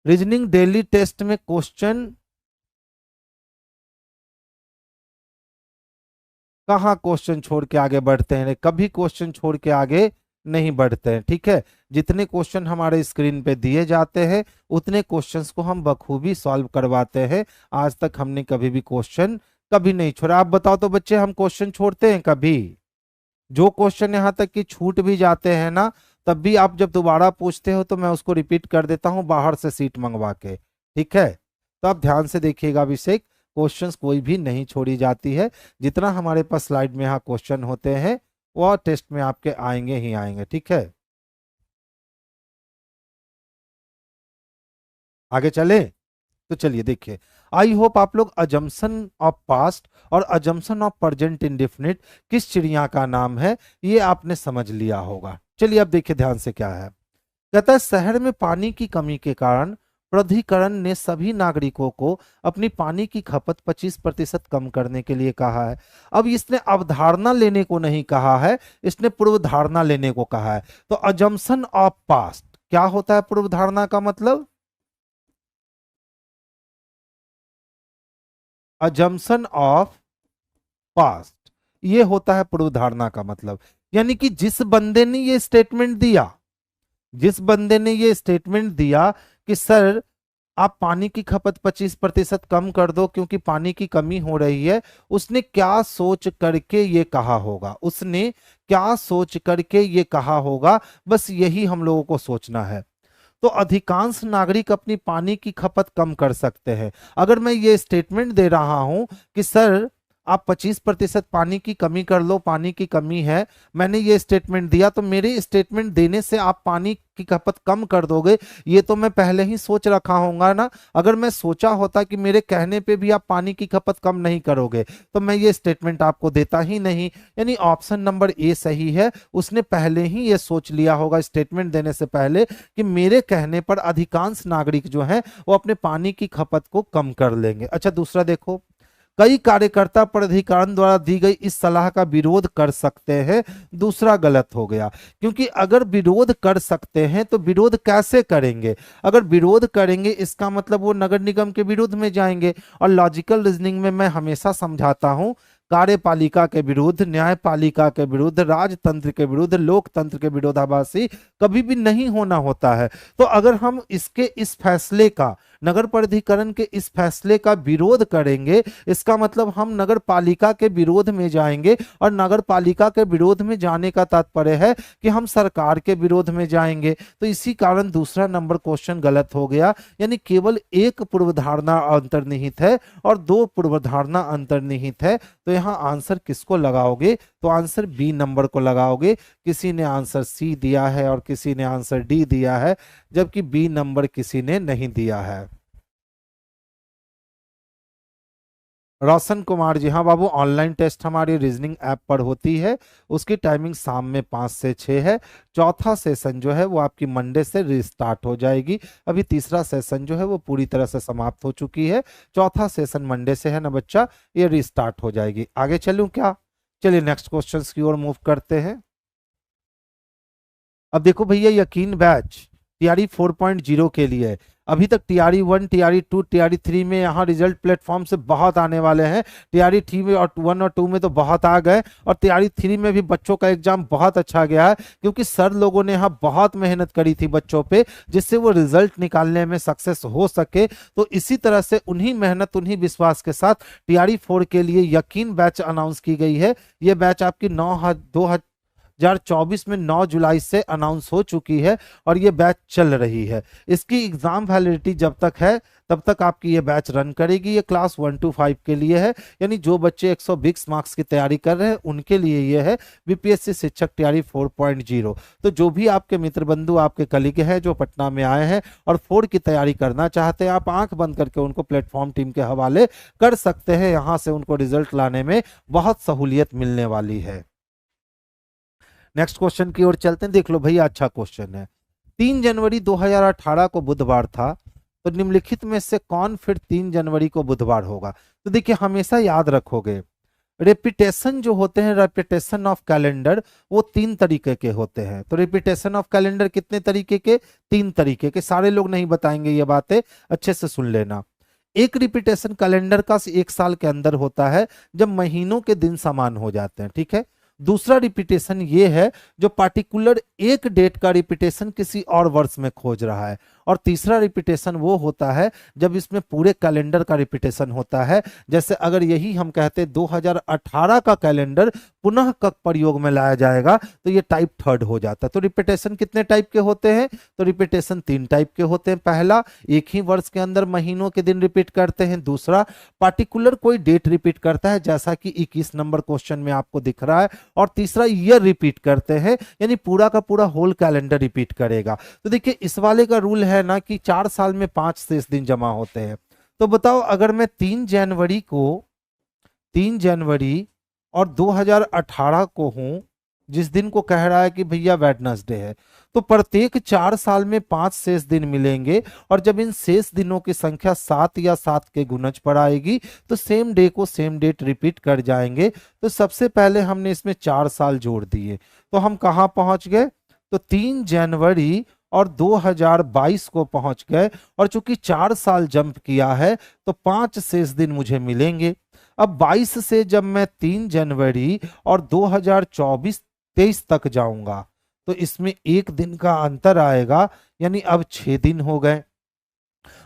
reasoning daily test में क्वेश्चन कहाँ क्वेश्चन छोड़ के आगे बढ़ते हैं, कभी क्वेश्चन छोड़ के आगे नहीं बढ़ते हैं। ठीक है, जितने क्वेश्चन हमारे स्क्रीन पे दिए जाते हैं उतने क्वेश्चंस को हम बखूबी सॉल्व करवाते हैं। आज तक हमने कभी भी क्वेश्चन कभी नहीं छोड़ा। आप बताओ तो बच्चे, हम क्वेश्चन छोड़ते हैं कभी? जो क्वेश्चन यहाँ तक कि छूट भी जाते हैं ना, तब भी आप जब दोबारा पूछते हो तो मैं उसको रिपीट कर देता हूँ बाहर से सीट मंगवा के। ठीक है, तो आप ध्यान से देखिएगा अभिषेक, क्वेश्चंस कोई भी नहीं छोड़ी जाती है। जितना हमारे पास स्लाइड में यहाँ क्वेश्चन होते हैं वो टेस्ट में आपके आएंगे ही आएंगे। ठीक है, आगे चले तो चलिए देखिए, आई होप आप लोग अजम्पशन ऑफ पास्ट और अजम्पशन ऑफ प्रेजेंट इंडेफिनिट किस चिड़िया का नाम है ये आपने समझ लिया होगा। चलिए अब देखिए ध्यान से क्या है। कहता है शहर में पानी की कमी के कारण प्राधिकरण ने सभी नागरिकों को अपनी पानी की खपत 25% कम करने के लिए कहा है। अब इसने अवधारणा लेने को नहीं कहा है, इसने पूर्व धारणा लेने को कहा है। तो अजम्पशन ऑफ पास्ट क्या होता है, पूर्व धारणा का मतलब अजम्पशन ऑफ पास्ट, ये होता है पूर्व धारणा का मतलब। यानी कि जिस बंदे ने ये स्टेटमेंट दिया, जिस बंदे ने ये स्टेटमेंट दिया कि सर आप पानी की खपत 25% कम कर दो क्योंकि पानी की कमी हो रही है, उसने क्या सोच करके ये कहा होगा, उसने क्या सोच करके ये कहा होगा, बस यही हम लोगों को सोचना है। तो अधिकांश नागरिक अपनी पानी की खपत कम कर सकते हैं। अगर मैं ये स्टेटमेंट दे रहा हूं कि सर आप 25% पानी की कमी कर लो, पानी की कमी है, मैंने ये स्टेटमेंट दिया, तो मेरे स्टेटमेंट देने से आप पानी की खपत कम कर दोगे, ये तो मैं पहले ही सोच रखा होगा ना। अगर मैं सोचा होता कि मेरे कहने पे भी आप पानी की खपत कम नहीं करोगे, तो मैं ये स्टेटमेंट आपको देता ही नहीं। यानी ऑप्शन नंबर ए सही है, उसने पहले ही ये सोच लिया होगा स्टेटमेंट देने से पहले कि मेरे कहने पर अधिकांश नागरिक जो हैं वो अपने पानी की खपत को कम कर लेंगे। अच्छा, दूसरा देखो, कई कार्यकर्ता प्राधिकरण द्वारा दी गई इस सलाह का विरोध कर सकते हैं। दूसरा गलत हो गया, क्योंकि अगर विरोध कर सकते हैं तो विरोध कैसे करेंगे? अगर विरोध करेंगे इसका मतलब वो नगर निगम के विरुद्ध में जाएंगे, और लॉजिकल रीजनिंग में मैं हमेशा समझाता हूं, कार्यपालिका के विरुद्ध, न्यायपालिका के विरुद्ध, राजतंत्र के विरुद्ध, लोकतंत्र के विरोधाभासी कभी भी नहीं होना होता है। तो अगर हम इसके इस फैसले का, नगर प्राधिकरण के इस फैसले का विरोध करेंगे, इसका मतलब हम नगर पालिका के विरोध में जाएंगे, और नगर पालिका के विरोध में जाने का तात्पर्य है कि हम सरकार के विरोध में जाएंगे। तो इसी कारण दूसरा नंबर क्वेश्चन गलत हो गया। यानी केवल एक पूर्वधारणा अंतर्निहित है और दो पूर्वधारणा अंतर्निहित है। तो यहाँ आंसर किसको लगाओगे? तो आंसर बी नंबर को लगाओगे। किसी ने आंसर सी दिया है और किसी ने आंसर डी दिया है, जबकि बी नंबर किसी ने नहीं दिया है। रोशन कुमार जी, हाँ बाबू, ऑनलाइन टेस्ट हमारी रीजनिंग ऐप पर होती है, उसकी टाइमिंग शाम में 5 से 6 है। चौथा सेशन जो है वो आपकी मंडे से रिस्टार्ट हो जाएगी। अभी तीसरा सेशन जो है वो पूरी तरह से समाप्त हो चुकी है, चौथा सेशन मंडे से है ना बच्चा, ये रिस्टार्ट हो जाएगी। आगे चलूं क्या? चलिए नेक्स्ट क्वेश्चन की ओर मूव करते हैं। अब देखो भैया, यकीन बैच टीआरई 4.0 के लिए अभी तक टीआरई 1, टीआरई 2, टीआरई 3 में यहाँ रिजल्ट प्लेटफॉर्म से बहुत आने वाले हैं। टीआरई 3 में और 1 और 2 में तो बहुत आ गए, और टीआरई 3 में भी बच्चों का एग्जाम बहुत अच्छा गया है, क्योंकि सर लोगों ने यहाँ बहुत मेहनत करी थी बच्चों पे, जिससे वो रिजल्ट निकालने में सक्सेस हो सके। तो इसी तरह से उन्हीं मेहनत, उन्हीं विश्वास के साथ टीआरई 4 के लिए यकीन बैच अनाउंस की गई है। ये बैच आपकी 2024 में 9 जुलाई से अनाउंस हो चुकी है, और ये बैच चल रही है। इसकी एग्जाम वैलिडिटी जब तक है तब तक आपकी ये बैच रन करेगी। ये क्लास 1 to 5 के लिए है, यानी जो बच्चे 120 मार्क्स की तैयारी कर रहे हैं उनके लिए ये है बीपीएससी शिक्षक तैयारी 4.0। तो जो भी आपके मित्र बंधु, आपके कलीग हैं जो पटना में आए हैं और 4 की तैयारी करना चाहते हैं, आप आंख बंद करके उनको प्लेटफॉर्म टीम के हवाले कर सकते हैं। यहाँ से उनको रिजल्ट लाने में बहुत सहूलियत मिलने वाली है। नेक्स्ट क्वेश्चन की ओर चलते हैं। देख लो भैया, अच्छा क्वेश्चन है। 3 जनवरी 2018 को बुधवार था, तो निम्नलिखित में से कौन फिर 3 जनवरी को बुधवार होगा? तो देखिए, हमेशा याद रखोगे, रेपिटेशन जो होते हैं, रेपिटेशन ऑफ कैलेंडर, वो 3 तरीके के होते हैं। तो रेपिटेशन ऑफ कैलेंडर कितने तरीके के? 3 तरीके के। सारे लोग नहीं बताएंगे ये बातें, अच्छे से सुन लेना। एक रिपीटेशन कैलेंडर का 1 साल के अंदर होता है, जब महीनों के दिन समान हो जाते हैं, ठीक है। दूसरा रिपीटेशन ये है जो पार्टिकुलर एक डेट का रिपीटेशन किसी और वर्ष में खोज रहा है। और तीसरा रिपीटेशन वो होता है जब इसमें पूरे कैलेंडर का रिपीटेशन होता है। जैसे अगर यही हम कहते 2018 का कैलेंडर पुनः कब प्रयोग में लाया जाएगा, तो ये टाइप 3 हो जाता है। तो रिपीटेशन कितने टाइप के होते हैं? तो रिपीटेशन 3 टाइप के होते हैं। पहला, एक ही वर्ष के अंदर महीनों के दिन रिपीट करते हैं। दूसरा, पार्टिकुलर कोई डेट रिपीट करता है, जैसा कि 21 नंबर क्वेश्चन में आपको दिख रहा है। और तीसरा, ईयर रिपीट करते हैं, यानी पूरा का पूरा होल कैलेंडर रिपीट करेगा। तो देखिए, इस वाले का रूल है ना कि 4 साल में 5 शेष दिन जमा होते हैं। तो बताओ, अगर मैं 3 जनवरी और 2018 को हूं, जिस दिन को कह रहा है कि भैया वेडनेसडे है, तो प्रत्येक 4 साल में 5 शेष दिन मिलेंगे, और जब इन शेष दिनों की संख्या 7 या 7 के गुणज पर आएगी तो सेम डे को सेम डेट रिपीट कर जाएंगे। तो सबसे पहले हमने इसमें 4 साल जोड़ दिए, तो हम कहां पहुंच गए? तो 3 जनवरी और 2022 को पहुंच गए, और चूंकि 4 साल जंप किया है तो 5 शेष दिन मुझे मिलेंगे। अब 22 से जब मैं 3 जनवरी और 2023 तक जाऊंगा, तो इसमें 1 दिन का अंतर आएगा, यानी अब 6 दिन हो गए।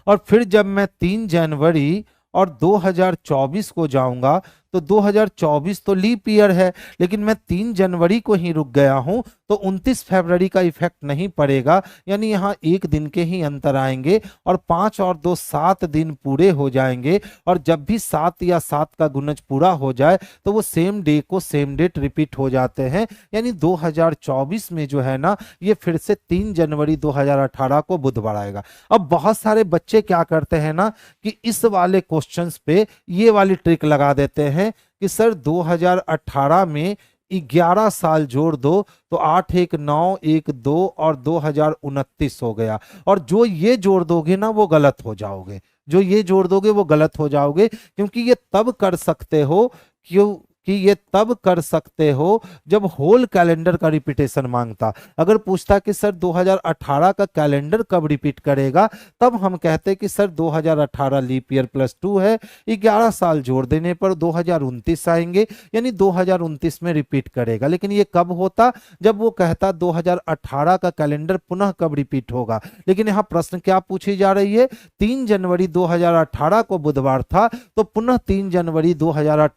और फिर जब मैं 3 जनवरी और 2024 को जाऊंगा, तो 2024 तो लीप ईयर है, लेकिन मैं 3 जनवरी को ही रुक गया हूं, तो 29 फरवरी का इफेक्ट नहीं पड़ेगा, यानी यहाँ एक दिन के ही अंतर आएंगे और 5 और 2 7 दिन पूरे हो जाएंगे। और जब भी 7 या 7 का गुणज पूरा हो जाए तो वो सेम डे को सेम डेट रिपीट हो जाते हैं, यानी 2024 में जो है ना ये फिर से 3 जनवरी 2018 को बुधवार आएगा। अब बहुत सारे बच्चे क्या करते हैं ना कि इस वाले क्वेश्चंस पे ये वाली ट्रिक लगा देते हैं कि सर 2018 में 11 साल जोड़ दो तो 8 1 9 1 2 और 2029 हो गया, और जो ये जोड़ दोगे ना वो गलत हो जाओगे, जो ये जोड़ दोगे वो गलत हो जाओगे, क्योंकि ये तब कर सकते हो, क्यों कि ये तब कर सकते हो जब होल कैलेंडर का रिपीटेशन मांगता। अगर पूछता कि सर 2018 का कैलेंडर कब रिपीट करेगा, तब हम कहते कि सर 2018 लीप ईयर +2 है, 11 साल जोड़ देने पर 2029 आएंगे, यानी 2029 में रिपीट करेगा। लेकिन ये कब होता, जब वो कहता 2018 का कैलेंडर पुनः कब रिपीट होगा। लेकिन यहाँ प्रश्न क्या पूछी जा रही है, 3 जनवरी 2018 को बुधवार था, तो पुनः 3 जनवरी 2018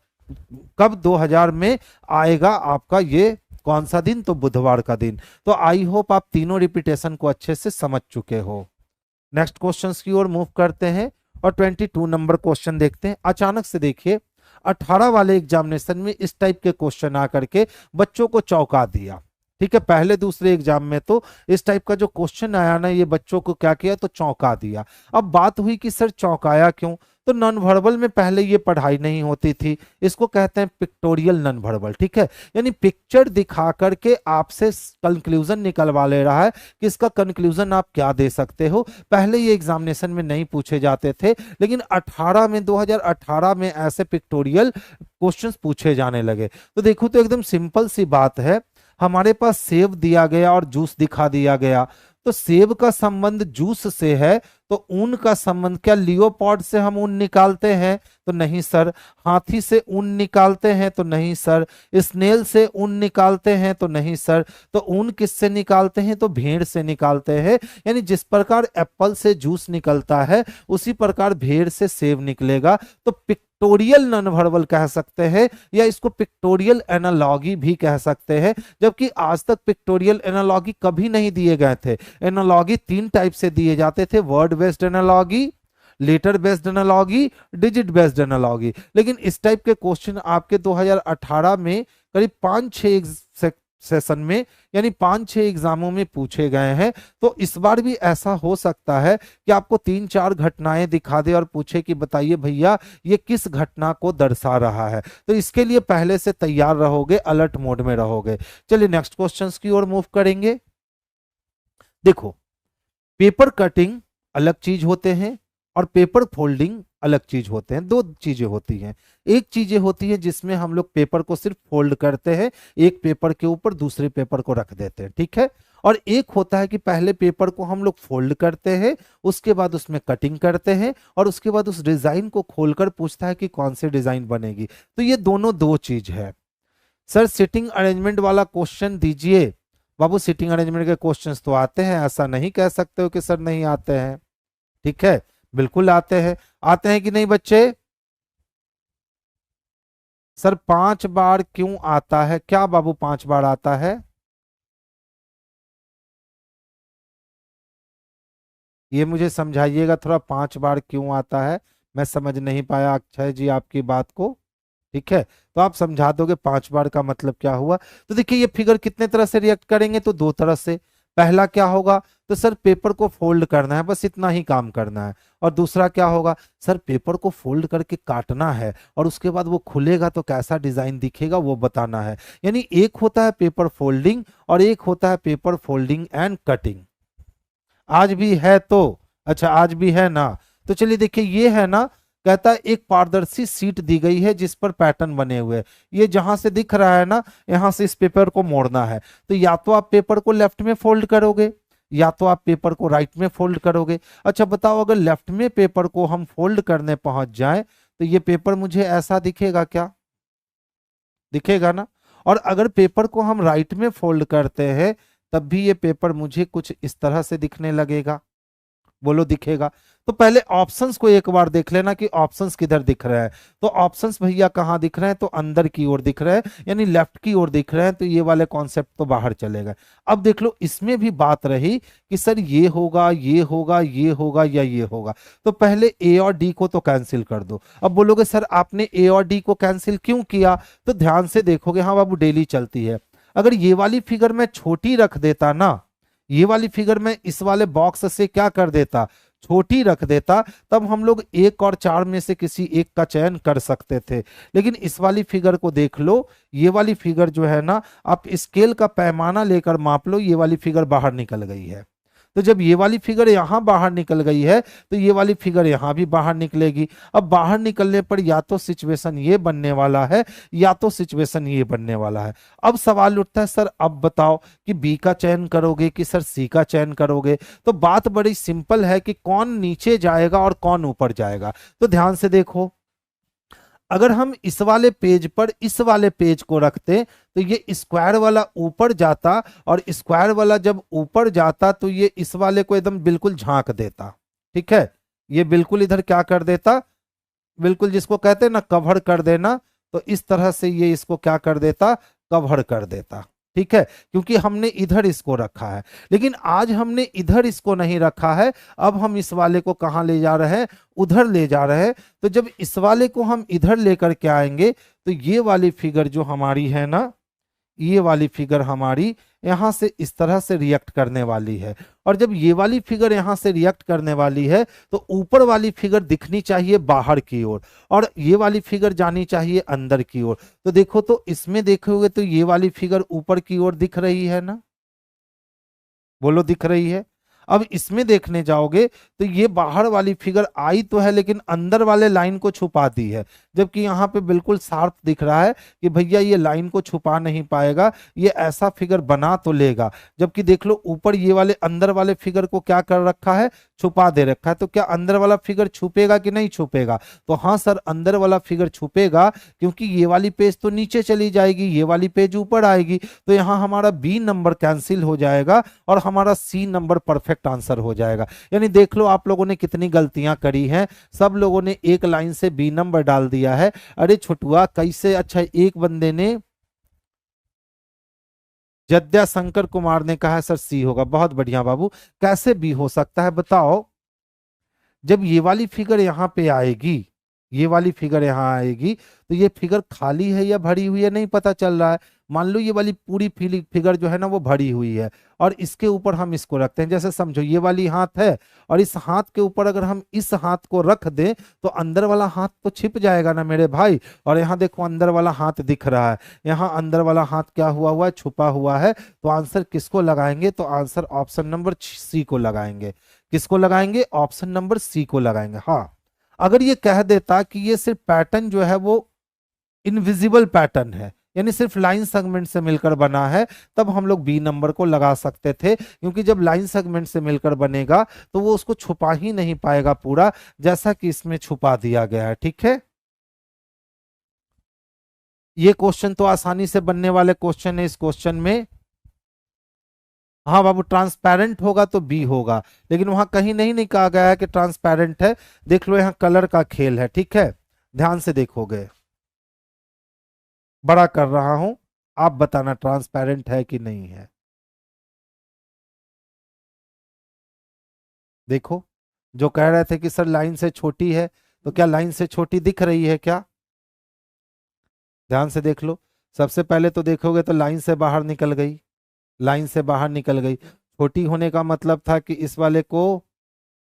कब 2000 में आएगा आपका ये कौन सा दिन, तो बुधवार का दिन। तो आई होप आप तीनों रिपीटेशन को अच्छे से समझ चुके हो। नेक्स्ट क्वेश्चंस की ओर मूव करते हैं और 22 नंबर क्वेश्चन देखते हैं। अचानक से देखिए 18 वाले एग्जामिनेशन में इस टाइप के क्वेश्चन आकर के बच्चों को चौंका दिया। ठीक है, पहले दूसरे एग्जाम में तो इस टाइप का जो क्वेश्चन आया ना ये बच्चों को क्या किया, तो चौंका दिया। अब बात हुई कि सर चौंकाया क्यों, तो नॉन वर्बल में पहले ये पढ़ाई नहीं होती थी, इसको कहते हैं पिक्टोरियल नॉन वर्बल। ठीक है, यानी पिक्चर दिखा करके आपसे कंक्लूजन निकलवा ले रहा है कि इसका कंक्लूजन आप क्या दे सकते हो। पहले ये एग्जामिनेशन में नहीं पूछे जाते थे, लेकिन 18 में 2018 में ऐसे पिक्टोरियल क्वेश्चंस पूछे जाने लगे। तो देखो तो एकदम सिंपल सी बात है, हमारे पास सेब दिया गया और जूस दिखा दिया गया, तो सेब का संबंध जूस से है, तो ऊन का संबंध क्या लियोपॉर्ड से हम ऊन निकालते हैं, तो नहीं सर। हाथी से ऊन निकालते हैं, तो नहीं सर। स्नेल से ऊन निकालते हैं, तो नहीं सर। तो ऊन किससे निकालते हैं, तो भेड़ से निकालते हैं। यानी जिस प्रकार एप्पल से जूस निकलता है उसी प्रकार भेड़ से सेब निकलेगा। तो पिक्टोरियल नॉन वर्बल कह सकते हैं, या इसको पिक्टोरियल एनालॉगी भी कह सकते हैं, जबकि आज तक पिक्टोरियल एनालॉगी कभी नहीं दिए गए थे। एनालॉगी 3 टाइप से दिए जाते थे, word based analogy, letter based analogy, digit based analogy. लेकिन इस टाइप के क्वेश्चन आपके 2018 में करीब 5-6 सेशन में, यानी 5-6 एग्जामों में पूछे गए हैं। तो इस बार भी ऐसा हो सकता है कि आपको 3-4 घटनाएं दिखा दे और पूछे कि बताइए भैया ये किस घटना को दर्शा रहा है। तो इसके लिए पहले से तैयार रहोगे, अलर्ट मोड में रहोगे। चलिए नेक्स्ट क्वेश्चंस की ओर मूव करेंगे। देखो, पेपर कटिंग अलग चीज होते हैं और पेपर फोल्डिंग अलग चीज होते हैं। 2 चीजें होती हैं। एक चीजें होती है जिसमें हम लोग पेपर को सिर्फ फोल्ड करते हैं, एक पेपर के ऊपर दूसरे पेपर को रख देते हैं। ठीक है, और एक होता है कि पहले पेपर को हम लोग फोल्ड करते हैं, उसके बाद उसमें कटिंग करते हैं, और उसके बाद उस डिजाइन को खोलकर पूछता है कि कौन सी डिजाइन बनेगी। तो ये दोनों 2 चीज है। सर सिटिंग अरेंजमेंट वाला क्वेश्चन दीजिए। बाबू सिटिंग अरेंजमेंट के क्वेश्चंस तो आते हैं, ऐसा नहीं कह सकते हो कि सर नहीं आते हैं। ठीक है, बिल्कुल आते हैं। आते हैं कि नहीं बच्चे? सर 5 बार क्यों आता है, क्या बाबू 5 बार आता है? ये मुझे समझाइएगा थोड़ा, 5 बार क्यों आता है, मैं समझ नहीं पाया अक्षय जी आपकी बात को। ठीक है, तो आप समझा दोगे 5 बार का मतलब क्या हुआ। तो देखिए ये फिगर कितने तरह से रिएक्ट करेंगे, तो 2 तरह से। पहला क्या होगा, तो सर पेपर को फोल्ड करना है, बस इतना ही काम करना है। और दूसरा क्या होगा, सर पेपर को फोल्ड करके काटना है और उसके बाद वो खुलेगा तो कैसा डिजाइन दिखेगा वो बताना है। यानी एक होता है पेपर फोल्डिंग और एक होता है पेपर फोल्डिंग एंड कटिंग। आज भी है तो, अच्छा आज भी है ना। तो चलिए देखिए ये है ना, कहता है एक पारदर्शी सीट दी गई है जिस पर पैटर्न बने हुए हैं। ये जहां से दिख रहा है ना, यहां से इस पेपर को मोड़ना है। तो या तो आप पेपर को लेफ्ट में फोल्ड करोगे या तो आप पेपर को राइट में फोल्ड करोगे। अच्छा बताओ, अगर लेफ्ट में पेपर को हम फोल्ड करने पहुंच जाए तो ये पेपर मुझे ऐसा दिखेगा क्या? दिखेगा ना। और अगर पेपर को हम राइट में फोल्ड करते हैं तब भी ये पेपर मुझे कुछ इस तरह से दिखने लगेगा। बोलो दिखेगा। तो पहले ऑप्शंस को एक बार देख लेना कि ऑप्शंस किधर दिख रहे हैं। तो ऑप्शंस भैया कहाँ दिख रहे हैं, तो अंदर की ओर दिख रहे हैं, यानी लेफ्ट की ओर दिख रहे हैं, तो ये वाले कॉन्सेप्ट तो बाहर चले गए। अब देख लो इसमें भी बात रही कि सर ये होगा, ये होगा, ये होगा या ये होगा। तो पहले ए और डी को तो कैंसिल कर दो। अब बोलोगे सर आपने ए और डी को कैंसिल क्यों किया, तो ध्यान से देखोगे, हाँ बाबू डेली चलती है। अगर ये वाली फिगर मैं छोटी रख देता ना, ये वाली फिगर में इस वाले बॉक्स से क्या कर देता, छोटी रख देता, तब हम लोग एक और चार में से किसी एक का चयन कर सकते थे। लेकिन इस वाली फिगर को देख लो, ये वाली फिगर जो है ना, आप स्केल का पैमाना लेकर माप लो, ये वाली फिगर बाहर निकल गई है। तो जब ये वाली फिगर यहां बाहर निकल गई है, तो ये वाली फिगर यहां भी बाहर निकलेगी। अब बाहर निकलने पर या तो सिचुएशन ये बनने वाला है, या तो सिचुएशन ये बनने वाला है। अब सवाल उठता है सर अब बताओ कि बी का चयन करोगे कि सर सी का चयन करोगे। तो बात बड़ी सिंपल है कि कौन नीचे जाएगा और कौन ऊपर जाएगा। तो ध्यान से देखो, अगर हम इस वाले पेज पर इस वाले पेज को रखते, तो ये स्क्वायर वाला ऊपर जाता, और स्क्वायर वाला जब ऊपर जाता तो ये इस वाले को एकदम बिल्कुल झांक देता। ठीक है, ये बिल्कुल इधर क्या कर देता, बिल्कुल जिसको कहते हैं ना कवर कर देना, तो इस तरह से ये इसको क्या कर देता, कवर कर देता। ठीक है, क्योंकि हमने इधर इसको रखा है। लेकिन आज हमने इधर इसको नहीं रखा है, अब हम इस वाले को कहाँ ले जा रहे हैं, उधर ले जा रहे हैं। तो जब इस वाले को हम इधर लेकर के आएंगे, तो ये वाली फिगर जो हमारी है ना, ये वाली फिगर हमारी यहां से इस तरह से रिएक्ट करने वाली है। और जब ये वाली फिगर यहां से रिएक्ट करने वाली है, तो ऊपर वाली फिगर दिखनी चाहिए बाहर की ओर, और ये वाली फिगर जानी चाहिए अंदर की ओर। तो देखो, तो इसमें देखोगे तो ये वाली फिगर ऊपर की ओर दिख रही है ना, बोलो दिख रही है। अब इसमें देखने जाओगे तो ये बाहर वाली फिगर आई तो है, लेकिन अंदर वाले लाइन को छुपा दी है। जबकि यहाँ पे बिल्कुल साफ दिख रहा है कि भैया ये लाइन को छुपा नहीं पाएगा, ये ऐसा फिगर बना तो लेगा। जबकि देख लो ऊपर ये वाले अंदर वाले फिगर को क्या कर रखा है, छुपा दे रखा है। तो क्या अंदर वाला फिगर छुपेगा कि नहीं छुपेगा, तो हाँ सर अंदर वाला फिगर छुपेगा, क्योंकि ये वाली पेज तो नीचे चली जाएगी, ये वाली पेज ऊपर आएगी। तो यहाँ हमारा बी नंबर कैंसिल हो जाएगा और हमारा सी नंबर परफेक्ट आंसर हो जाएगा। यानी देख लो आप लोगों ने कितनी गलतियां करी हैं। सब लोगों ने एक लाइन से बी नंबर डाल दिया है। अरे छुटुआ कैसे, अच्छा एक बंदे ने, जद्या शंकर कुमार ने कहा सर सी होगा। बहुत बढ़िया बाबू, कैसे बी हो सकता है बताओ। जब ये वाली फिगर यहां पे आएगी, ये वाली फिगर यहां आएगी, तो ये फिगर खाली है या भरी हुई है नहीं पता चल रहा है। मान लो ये वाली पूरी फिगर जो है ना वो भरी हुई है, और इसके ऊपर हम इसको रखते हैं। जैसे समझो ये वाली हाथ है, और इस हाथ के ऊपर अगर हम इस हाथ को रख दें, तो अंदर वाला हाथ तो छिप जाएगा ना मेरे भाई। और यहाँ देखो अंदर वाला हाथ दिख रहा है, यहाँ अंदर वाला हाथ क्या हुआ है, छुपा हुआ है। तो आंसर किसको लगाएंगे, तो आंसर ऑप्शन नंबर सी को लगाएंगे। किसको लगाएंगे, ऑप्शन नंबर सी को लगाएंगे। हाँ, अगर ये कह देता कि ये सिर्फ पैटर्न जो है वो इनविजिबल पैटर्न है, यानी सिर्फ लाइन सेगमेंट से मिलकर बना है, तब हम लोग बी नंबर को लगा सकते थे। क्योंकि जब लाइन सेगमेंट से मिलकर बनेगा तो वो उसको छुपा ही नहीं पाएगा पूरा, जैसा कि इसमें छुपा दिया गया है। ठीक है, ये क्वेश्चन तो आसानी से बनने वाले क्वेश्चन है। इस क्वेश्चन में हाँ बाबू, ट्रांसपेरेंट होगा तो बी होगा, लेकिन वहां कहीं नहीं नहीं कहा गया है कि ट्रांसपेरेंट है। देख लो यहाँ कलर का खेल है। ठीक है, ध्यान से देखोगे, बड़ा कर रहा हूं, आप बताना ट्रांसपेरेंट है कि नहीं है। देखो, जो कह रहे थे कि सर लाइन से छोटी है, तो क्या लाइन से छोटी दिख रही है क्या, ध्यान से देख लो। सबसे पहले तो देखोगे तो लाइन से बाहर निकल गई, लाइन से बाहर निकल गई। छोटी होने का मतलब था कि इस वाले को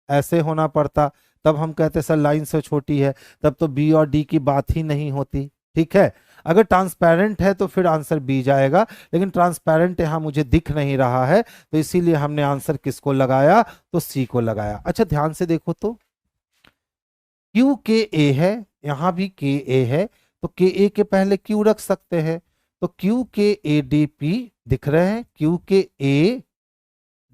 ऐसे होना पड़ता, तब हम कहते सर लाइन से छोटी है, तब तो बी और डी की बात ही नहीं होती। ठीक है, अगर ट्रांसपेरेंट है तो फिर आंसर बी जाएगा, लेकिन ट्रांसपेरेंट यहां मुझे दिख नहीं रहा है, तो इसीलिए हमने आंसर किसको लगाया, तो सी को लगाया। अच्छा ध्यान से देखो, तो क्यू के ए है, यहां भी के ए है, तो के ए के पहले क्यू रख सकते हैं। तो Q K A D P दिख रहे हैं, Q K A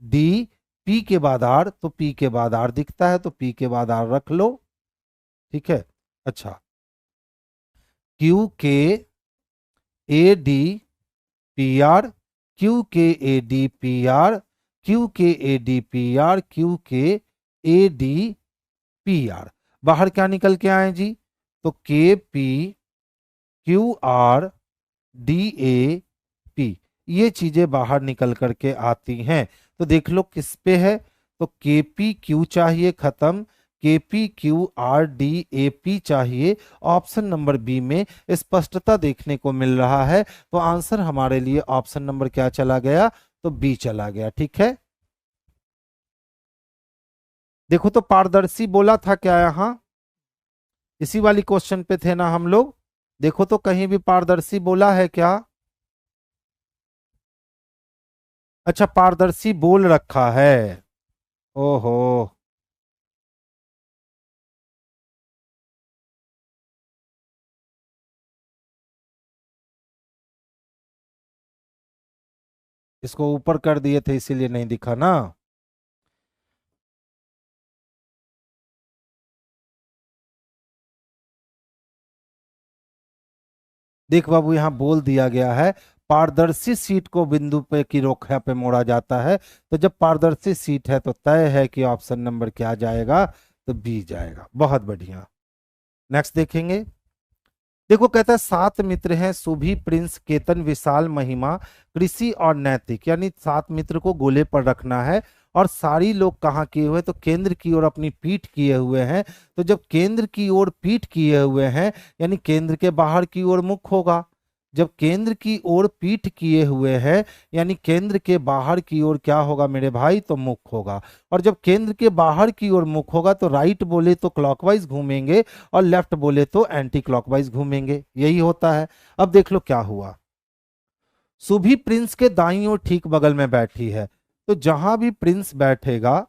D, P के बाद आर, तो पी के बाद आर दिखता है, तो पी के बाद आर रख लो। ठीक है, अच्छा Q K A D P R, Q K A D P R, Q K A D P R, Q K ADPR, बाहर क्या निकल के आए जी, तो KPQRDAP, ये चीजें बाहर निकल करके आती हैं। तो देख लो किस पे है, तो KPQ चाहिए खत्म, KPQRDAP चाहिए। ऑप्शन नंबर बी में स्पष्टता देखने को मिल रहा है, तो आंसर हमारे लिए ऑप्शन नंबर क्या चला गया, तो बी चला गया। ठीक है, देखो तो पारदर्शी बोला था क्या यहां, इसी वाली क्वेश्चन पे थे ना हम लोग, देखो तो कहीं भी पारदर्शी बोला है क्या? अच्छा, पारदर्शी बोल रखा है, ओहो, इसको ऊपर कर दिए थे इसीलिए नहीं दिखा ना। देख बाबू, यहाँ बोल दिया गया है पारदर्शी सीट को बिंदु पे की रेखा पे मोड़ा जाता है, तो जब पारदर्शी सीट है तो तय है कि ऑप्शन नंबर क्या जाएगा, तो बी जाएगा। बहुत बढ़िया, नेक्स्ट देखेंगे। देखो कहता है 7 मित्र हैं, सुभी, प्रिंस, केतन, विशाल, महिमा, कृषि और नैतिक, यानी 7 मित्र को गोले पर रखना है। और सारी लोग कहाँ किए हुए, तो केंद्र की ओर अपनी पीठ किए हुए हैं। तो जब केंद्र की ओर पीठ किए हुए हैं, यानी केंद्र के बाहर की ओर मुख होगा। जब केंद्र की ओर पीठ किए हुए हैं, यानी केंद्र के बाहर की ओर क्या होगा मेरे भाई, तो मुख होगा। और जब केंद्र के बाहर की ओर मुख होगा तो राइट बोले तो क्लॉकवाइज घूमेंगे, और लेफ्ट बोले तो एंटी क्लॉकवाइज घूमेंगे, यही होता है। अब देख लो क्या हुआ, सुभी प्रिंस के दाईं ओर ठीक बगल में बैठी है, तो जहां भी प्रिंस बैठेगा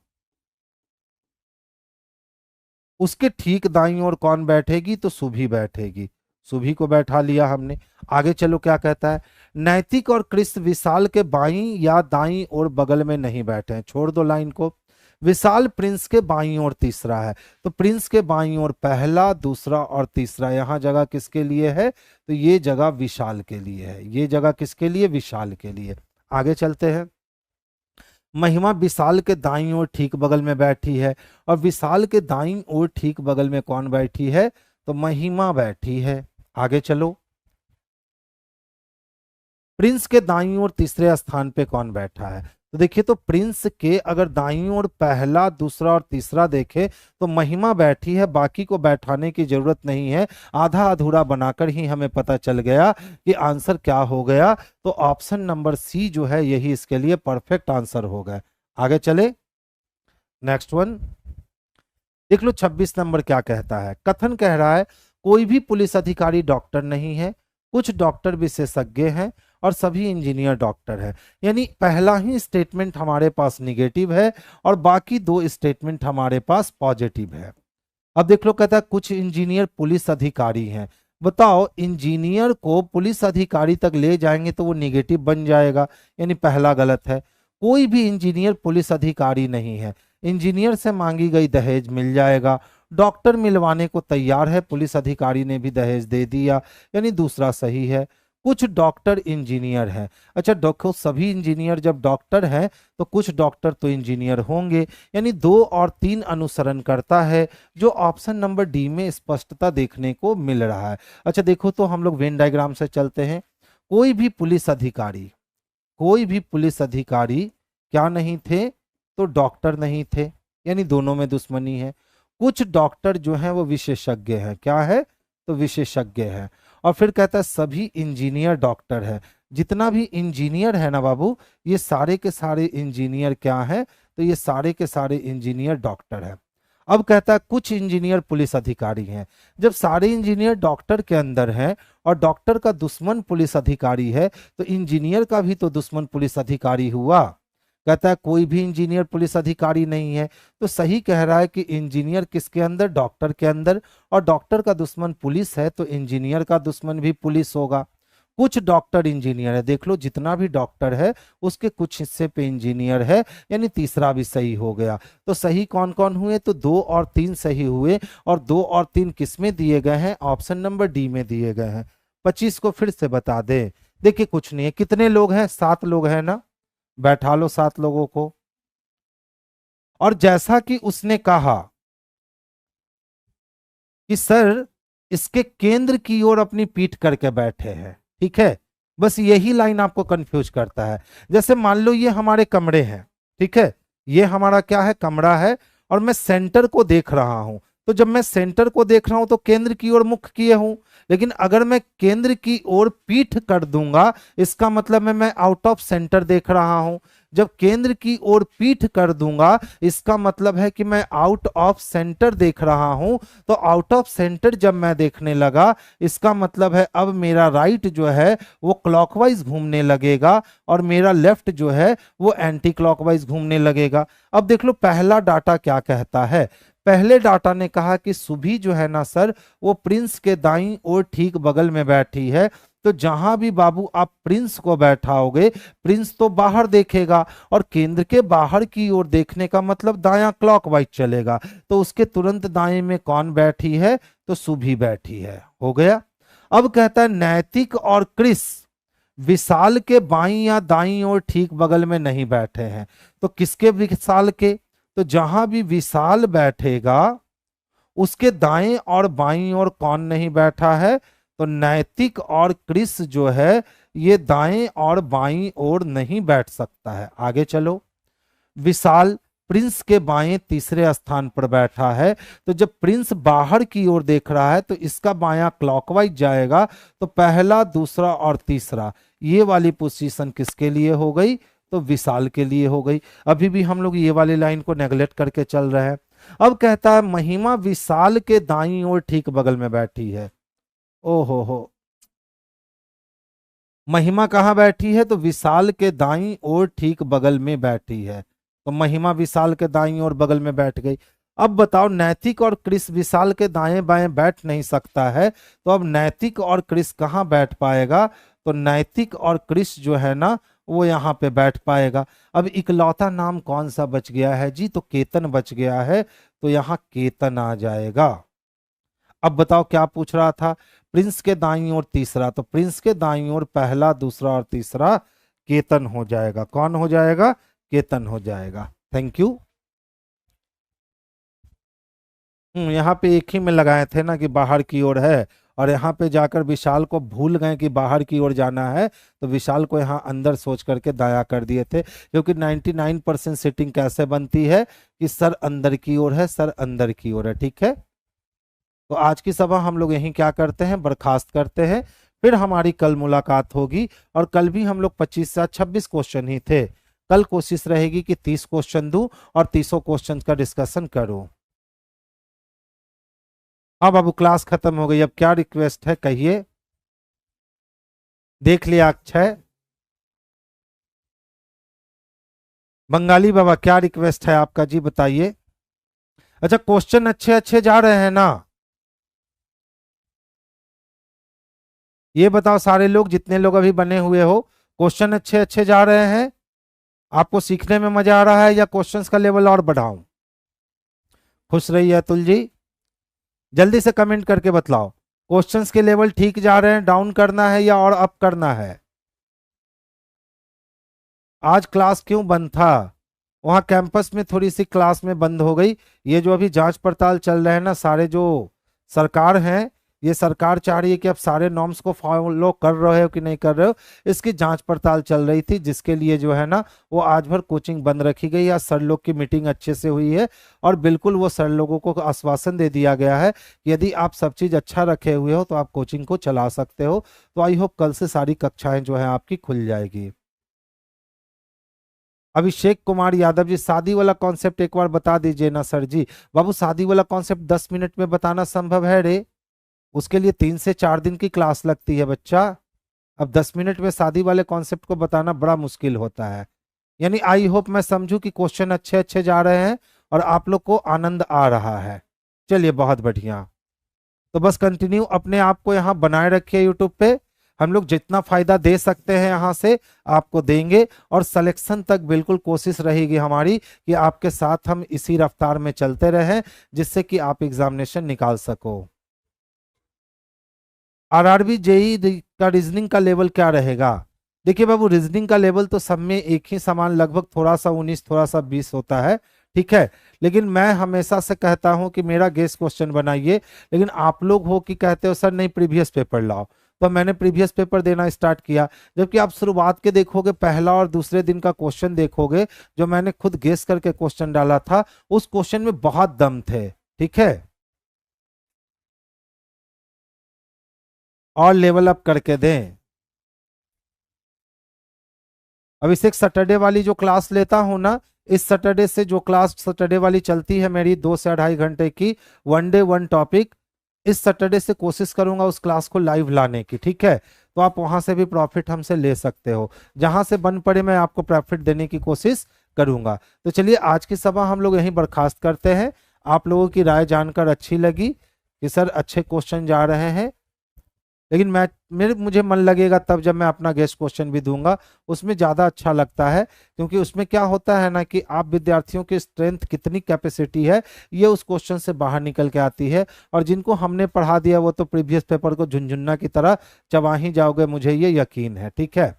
उसके ठीक दाईं ओर कौन बैठेगी, तो सुभी बैठेगी। सुभी को बैठा लिया हमने। आगे चलो क्या कहता है, नैतिक और कृष्ण विशाल के बाईं या दाईं ओर बगल में नहीं बैठे हैं, छोड़ दो लाइन को। विशाल प्रिंस के बाईं ओर तीसरा है, तो प्रिंस के बाईं ओर पहला, दूसरा और तीसरा, यहां जगह किसके लिए है, तो ये जगह विशाल के लिए है, ये जगह किसके लिए, विशाल के लिए। आगे चलते हैं। महिमा विशाल के दाईं ओर ठीक बगल में बैठी है, और विशाल के दाईं ओर ठीक बगल में कौन बैठी है, तो महिमा बैठी है। आगे चलो, प्रिंस के दाईं ओर तीसरे स्थान पे कौन बैठा है, तो देखिए तो प्रिंस के अगर दाईं ओर पहला, दूसरा और तीसरा देखे तो महिमा बैठी है, बाकी को बैठाने की जरूरत नहीं है। आधा अधूरा बनाकर ही हमें पता चल गया कि आंसर क्या हो गया, तो ऑप्शन नंबर सी जो है यही इसके लिए परफेक्ट आंसर हो गया। आगे चले, नेक्स्ट वन देख लो। 26 नंबर क्या कहता है, कथन कह रहा है कोई भी पुलिस अधिकारी डॉक्टर नहीं है, कुछ डॉक्टर विशेषज्ञ हैं और सभी इंजीनियर डॉक्टर हैं। यानी पहला ही स्टेटमेंट हमारे पास निगेटिव है और बाकी दो स्टेटमेंट हमारे पास पॉजिटिव है। अब देख लो कहता है कुछ इंजीनियर पुलिस अधिकारी हैं। बताओ, इंजीनियर को पुलिस अधिकारी तक ले जाएंगे तो वो निगेटिव बन जाएगा, यानी पहला गलत है। कोई भी इंजीनियर पुलिस अधिकारी नहीं है। इंजीनियर से मांगी गई दहेज मिल जाएगा। डॉक्टर मिलवाने को तैयार है, पुलिस अधिकारी ने भी दहेज दे दिया, यानी दूसरा सही है। कुछ डॉक्टर इंजीनियर हैं। अच्छा देखो, सभी इंजीनियर जब डॉक्टर हैं तो कुछ डॉक्टर तो इंजीनियर होंगे, यानी 2 और 3 अनुसरण करता है, जो ऑप्शन नंबर डी में स्पष्टता देखने को मिल रहा है। अच्छा देखो तो हम लोग वेन डायग्राम से चलते हैं। कोई भी पुलिस अधिकारी, कोई भी पुलिस अधिकारी क्या नहीं थे, तो डॉक्टर नहीं थे, यानी दोनों में दुश्मनी है। कुछ डॉक्टर जो हैं वो विशेषज्ञ हैं, क्या है, तो विशेषज्ञ हैं। और फिर कहता है सभी इंजीनियर डॉक्टर है। जितना भी इंजीनियर है ना बाबू, ये सारे के सारे इंजीनियर क्या है, तो ये सारे के सारे इंजीनियर डॉक्टर है। अब कहता है कुछ इंजीनियर पुलिस अधिकारी हैं। जब सारे इंजीनियर डॉक्टर के अंदर हैं और डॉक्टर का दुश्मन पुलिस अधिकारी है, तो इंजीनियर का भी तो दुश्मन पुलिस अधिकारी हुआ। कहता है कोई भी इंजीनियर पुलिस अधिकारी नहीं है, तो सही कह रहा है कि इंजीनियर किसके अंदर, डॉक्टर के अंदर, और डॉक्टर का दुश्मन पुलिस है तो इंजीनियर का दुश्मन भी पुलिस होगा। कुछ डॉक्टर इंजीनियर है, देख लो जितना भी डॉक्टर है उसके कुछ हिस्से पे इंजीनियर है, यानी तीसरा भी सही हो गया। तो सही कौन कौन हुए, तो 2 और 3 सही हुए, और 2 और 3 किस में दिए गए हैं, ऑप्शन नंबर डी में दिए गए हैं। 25 को फिर से बता दे। देखिए कुछ नहीं है, कितने लोग हैं, 7 लोग हैं ना, बैठा लो 7 लोगों को। और जैसा कि उसने कहा कि सर इसके केंद्र की ओर अपनी पीठ करके बैठे हैं, ठीक है, बस यही लाइन आपको कंफ्यूज करता है। जैसे मान लो ये हमारे कमरे हैं, ठीक है, ये हमारा क्या है, कमरा है, और मैं सेंटर को देख रहा हूं। तो जब मैं सेंटर को देख रहा हूं तो केंद्र की ओर मुख किए हूं, लेकिन अगर मैं केंद्र की ओर पीठ कर दूंगा, इसका मतलब है मैं आउट ऑफ सेंटर देख रहा हूं। जब केंद्र की ओर पीठ कर दूंगा, इसका मतलब है कि मैं आउट ऑफ सेंटर देख रहा हूं। तो आउट ऑफ सेंटर जब मैं देखने लगा, इसका मतलब है अब मेरा राइट जो है वो क्लॉकवाइज घूमने लगेगा, और मेरा लेफ्ट जो है वो एंटी क्लॉकवाइज घूमने लगेगा। अब देख लो पहला डाटा क्या कहता है। पहले डाटा ने कहा कि सुभी जो है ना सर, वो प्रिंस के दाईं ओर ठीक बगल में बैठी है। तो जहां भी बाबू आप प्रिंस को बैठाओगे, प्रिंस तो बाहर देखेगा, और केंद्र के बाहर की ओर देखने का मतलब दायां क्लॉकवाइज चलेगा। तो उसके तुरंत दाएं में कौन बैठी है, तो सुभी बैठी है। हो गया। अब कहता है नैतिक और क्रिस विशाल के बाईं या दाईं ओर ठीक बगल में नहीं बैठे हैं। तो किसके विशाल के, तो जहां भी विशाल बैठेगा उसके दाएं और बाईं ओर कौन नहीं बैठा है, तो नैतिक और क्रिस जो है ये दाएं और बाईं ओर नहीं बैठ सकता है। आगे चलो। विशाल प्रिंस के बाएं तीसरे स्थान पर बैठा है। तो जब प्रिंस बाहर की ओर देख रहा है तो इसका बायां क्लॉकवाइज जाएगा। तो पहला, दूसरा और तीसरा ये वाली पोजीशन किसके लिए हो गई, तो विशाल के लिए हो गई। अभी भी हम लोग ये वाली लाइन को नेगलेक्ट करके चल रहे हैं। अब कहता है महिमा विशाल के दाईं ओर ठीक बगल में बैठी है। ओ हो, महिमा कहाँ बैठी है, तो विशाल के दाईं ओर ठीक बगल में बैठी है। तो महिमा विशाल के दाईं ओर बगल में बैठ गई। अब बताओ नैतिक और क्रिस विशाल के दाएं बाएं बैठ नहीं सकता है, तो अब नैतिक और क्रिस कहाँ बैठ पाएगा, तो नैतिक और क्रिस जो है ना वो यहाँ पे बैठ पाएगा। अब इकलौता नाम कौन सा बच गया है जी, तो केतन बच गया है, तो यहाँ केतन आ जाएगा। अब बताओ क्या पूछ रहा था, प्रिंस के दाईं ओर तीसरा, तो प्रिंस के दाईं ओर पहला, दूसरा और तीसरा केतन हो जाएगा। कौन हो जाएगा, केतन हो जाएगा। Thank you. यहाँ पे एक ही में लगाए थे ना कि बाहर की ओर है, और यहाँ पे जाकर विशाल को भूल गए कि बाहर की ओर जाना है, तो विशाल को यहाँ अंदर सोच करके दाया कर दिए थे। क्योंकि 99% सीटिंग कैसे बनती है कि सर अंदर की ओर है, सर अंदर की ओर है, ठीक है। तो आज की सभा हम लोग यहीं क्या करते हैं, बर्खास्त करते हैं। फिर हमारी कल मुलाकात होगी, और कल भी हम लोग 25 से 26 क्वेश्चन ही थे। कल कोशिश रहेगी कि 30 क्वेश्चन दूं और 30 क्वेश्चन का डिस्कशन करूं। हाँ बाबू क्लास खत्म हो गई, अब क्या रिक्वेस्ट है कहिए। देख लिया अक्षय। बंगाली बाबा क्या रिक्वेस्ट है आपका जी, बताइए। अच्छा क्वेश्चन अच्छे अच्छे जा रहे हैं ना, ये बताओ सारे लोग जितने लोग अभी बने हुए हो, क्वेश्चन अच्छे अच्छे जा रहे हैं, आपको सीखने में मजा आ रहा है, या क्वेश्चंस का लेवल और बढ़ाऊं। खुश रहिए अतुल जी, जल्दी से कमेंट करके बतलाओ क्वेश्चंस के लेवल ठीक जा रहे हैं, डाउन करना है या और अप करना है। आज क्लास क्यों बंद था, वहां कैंपस में थोड़ी सी क्लास में बंद हो गई। ये जो अभी जांच पड़ताल चल रहे हैं ना, सारे जो सरकार हैं, ये सरकार चाह रही है कि आप सारे नॉर्म्स को फॉलो कर रहे हो कि नहीं कर रहे हो, इसकी जांच पड़ताल चल रही थी, जिसके लिए जो है ना वो आज भर कोचिंग बंद रखी गई। आज सर लोग की मीटिंग अच्छे से हुई है, और बिल्कुल वो सर लोगों को आश्वासन दे दिया गया है कि यदि आप सब चीज़ अच्छा रखे हुए हो तो आप कोचिंग को चला सकते हो। तो आई होप कल से सारी कक्षाएं जो है आपकी खुल जाएगी। अभिषेक कुमार यादव जी, शादी वाला कॉन्सेप्ट एक बार बता दीजिए ना सर जी। बाबू शादी वाला कॉन्सेप्ट 10 मिनट में बताना संभव है रे, उसके लिए 3 से 4 दिन की क्लास लगती है बच्चा। अब 10 मिनट में शादी वाले कॉन्सेप्ट को बताना बड़ा मुश्किल होता है। यानी आई होप मैं समझू कि क्वेश्चन अच्छे अच्छे जा रहे हैं और आप लोग को आनंद आ रहा है। चलिए बहुत बढ़िया। तो बस कंटिन्यू अपने आप को यहाँ बनाए रखिए यूट्यूब पे। हम लोग जितना फायदा दे सकते हैं यहाँ से आपको देंगे, और सिलेक्शन तक बिल्कुल कोशिश रहेगी हमारी कि आपके साथ हम इसी रफ्तार में चलते रहें, जिससे कि आप एग्जामिनेशन निकाल सको। आरआरबी जेई का रीजनिंग का लेवल क्या रहेगा। देखिए बाबू रीजनिंग का लेवल तो सब में एक ही समान, लगभग थोड़ा सा 19 थोड़ा सा 20 होता है, ठीक है। लेकिन मैं हमेशा से कहता हूं कि मेरा गेस क्वेश्चन बनाइए, लेकिन आप लोग हो कि कहते हो सर नहीं प्रीवियस पेपर लाओ, तो मैंने प्रीवियस पेपर देना स्टार्ट किया। जबकि आप शुरुआत के देखोगे, पहला और दूसरे दिन का क्वेश्चन देखोगे, जो मैंने खुद गेस करके क्वेश्चन डाला था, उस क्वेश्चन में बहुत दम थे। ठीक है, और लेवल अप करके दें। अभिषेक सैटरडे वाली जो क्लास लेता हूं ना, इस सैटरडे से जो क्लास सैटरडे वाली चलती है मेरी 2 से 2.5 घंटे की, वन डे वन टॉपिक, इस सैटरडे से कोशिश करूंगा उस क्लास को लाइव लाने की। ठीक है, तो आप वहां से भी प्रॉफिट हमसे ले सकते हो, जहां से बन पड़े मैं आपको प्रॉफिट देने की कोशिश करूंगा। तो चलिए आज की सभा हम लोग यहीं बर्खास्त करते हैं। आप लोगों की राय जानकर अच्छी लगी कि सर अच्छे क्वेश्चन जा रहे हैं, लेकिन मुझे मन लगेगा तब जब मैं अपना गेस्ट क्वेश्चन भी दूंगा, उसमें ज़्यादा अच्छा लगता है। क्योंकि उसमें क्या होता है ना कि आप विद्यार्थियों की स्ट्रेंथ कितनी कैपेसिटी है, ये उस क्वेश्चन से बाहर निकल के आती है। और जिनको हमने पढ़ा दिया वो तो प्रीवियस पेपर को झुनझुन्ना की तरह चबा ही जाओगे, मुझे ये यकीन है। ठीक है,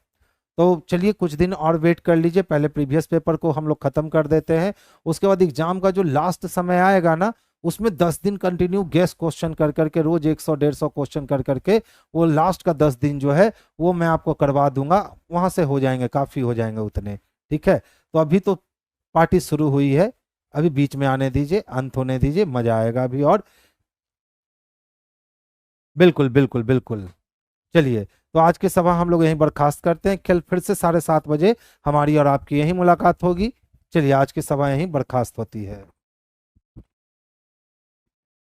तो चलिए कुछ दिन और वेट कर लीजिए, पहले प्रीवियस पेपर को हम लोग खत्म कर देते हैं। उसके बाद एग्जाम का जो लास्ट समय आएगा ना, उसमें 10 दिन कंटिन्यू गेस क्वेश्चन कर करके, रोज 100-150 क्वेश्चन कर करके, वो लास्ट का 10 दिन जो है वो मैं आपको करवा दूंगा। वहां से हो जाएंगे, काफी हो जाएंगे उतने। ठीक है, तो अभी तो पार्टी शुरू हुई है, अभी बीच में आने दीजिए, अंत होने दीजिए, मजा आएगा अभी। और बिल्कुल बिल्कुल बिल्कुल। चलिए, तो आज की सभा हम लोग यहीं बर्खास्त करते हैं। कल फिर से 7:30 बजे हमारी और आपकी यहीं मुलाकात होगी। चलिए, आज की सभा यहीं बर्खास्त होती है।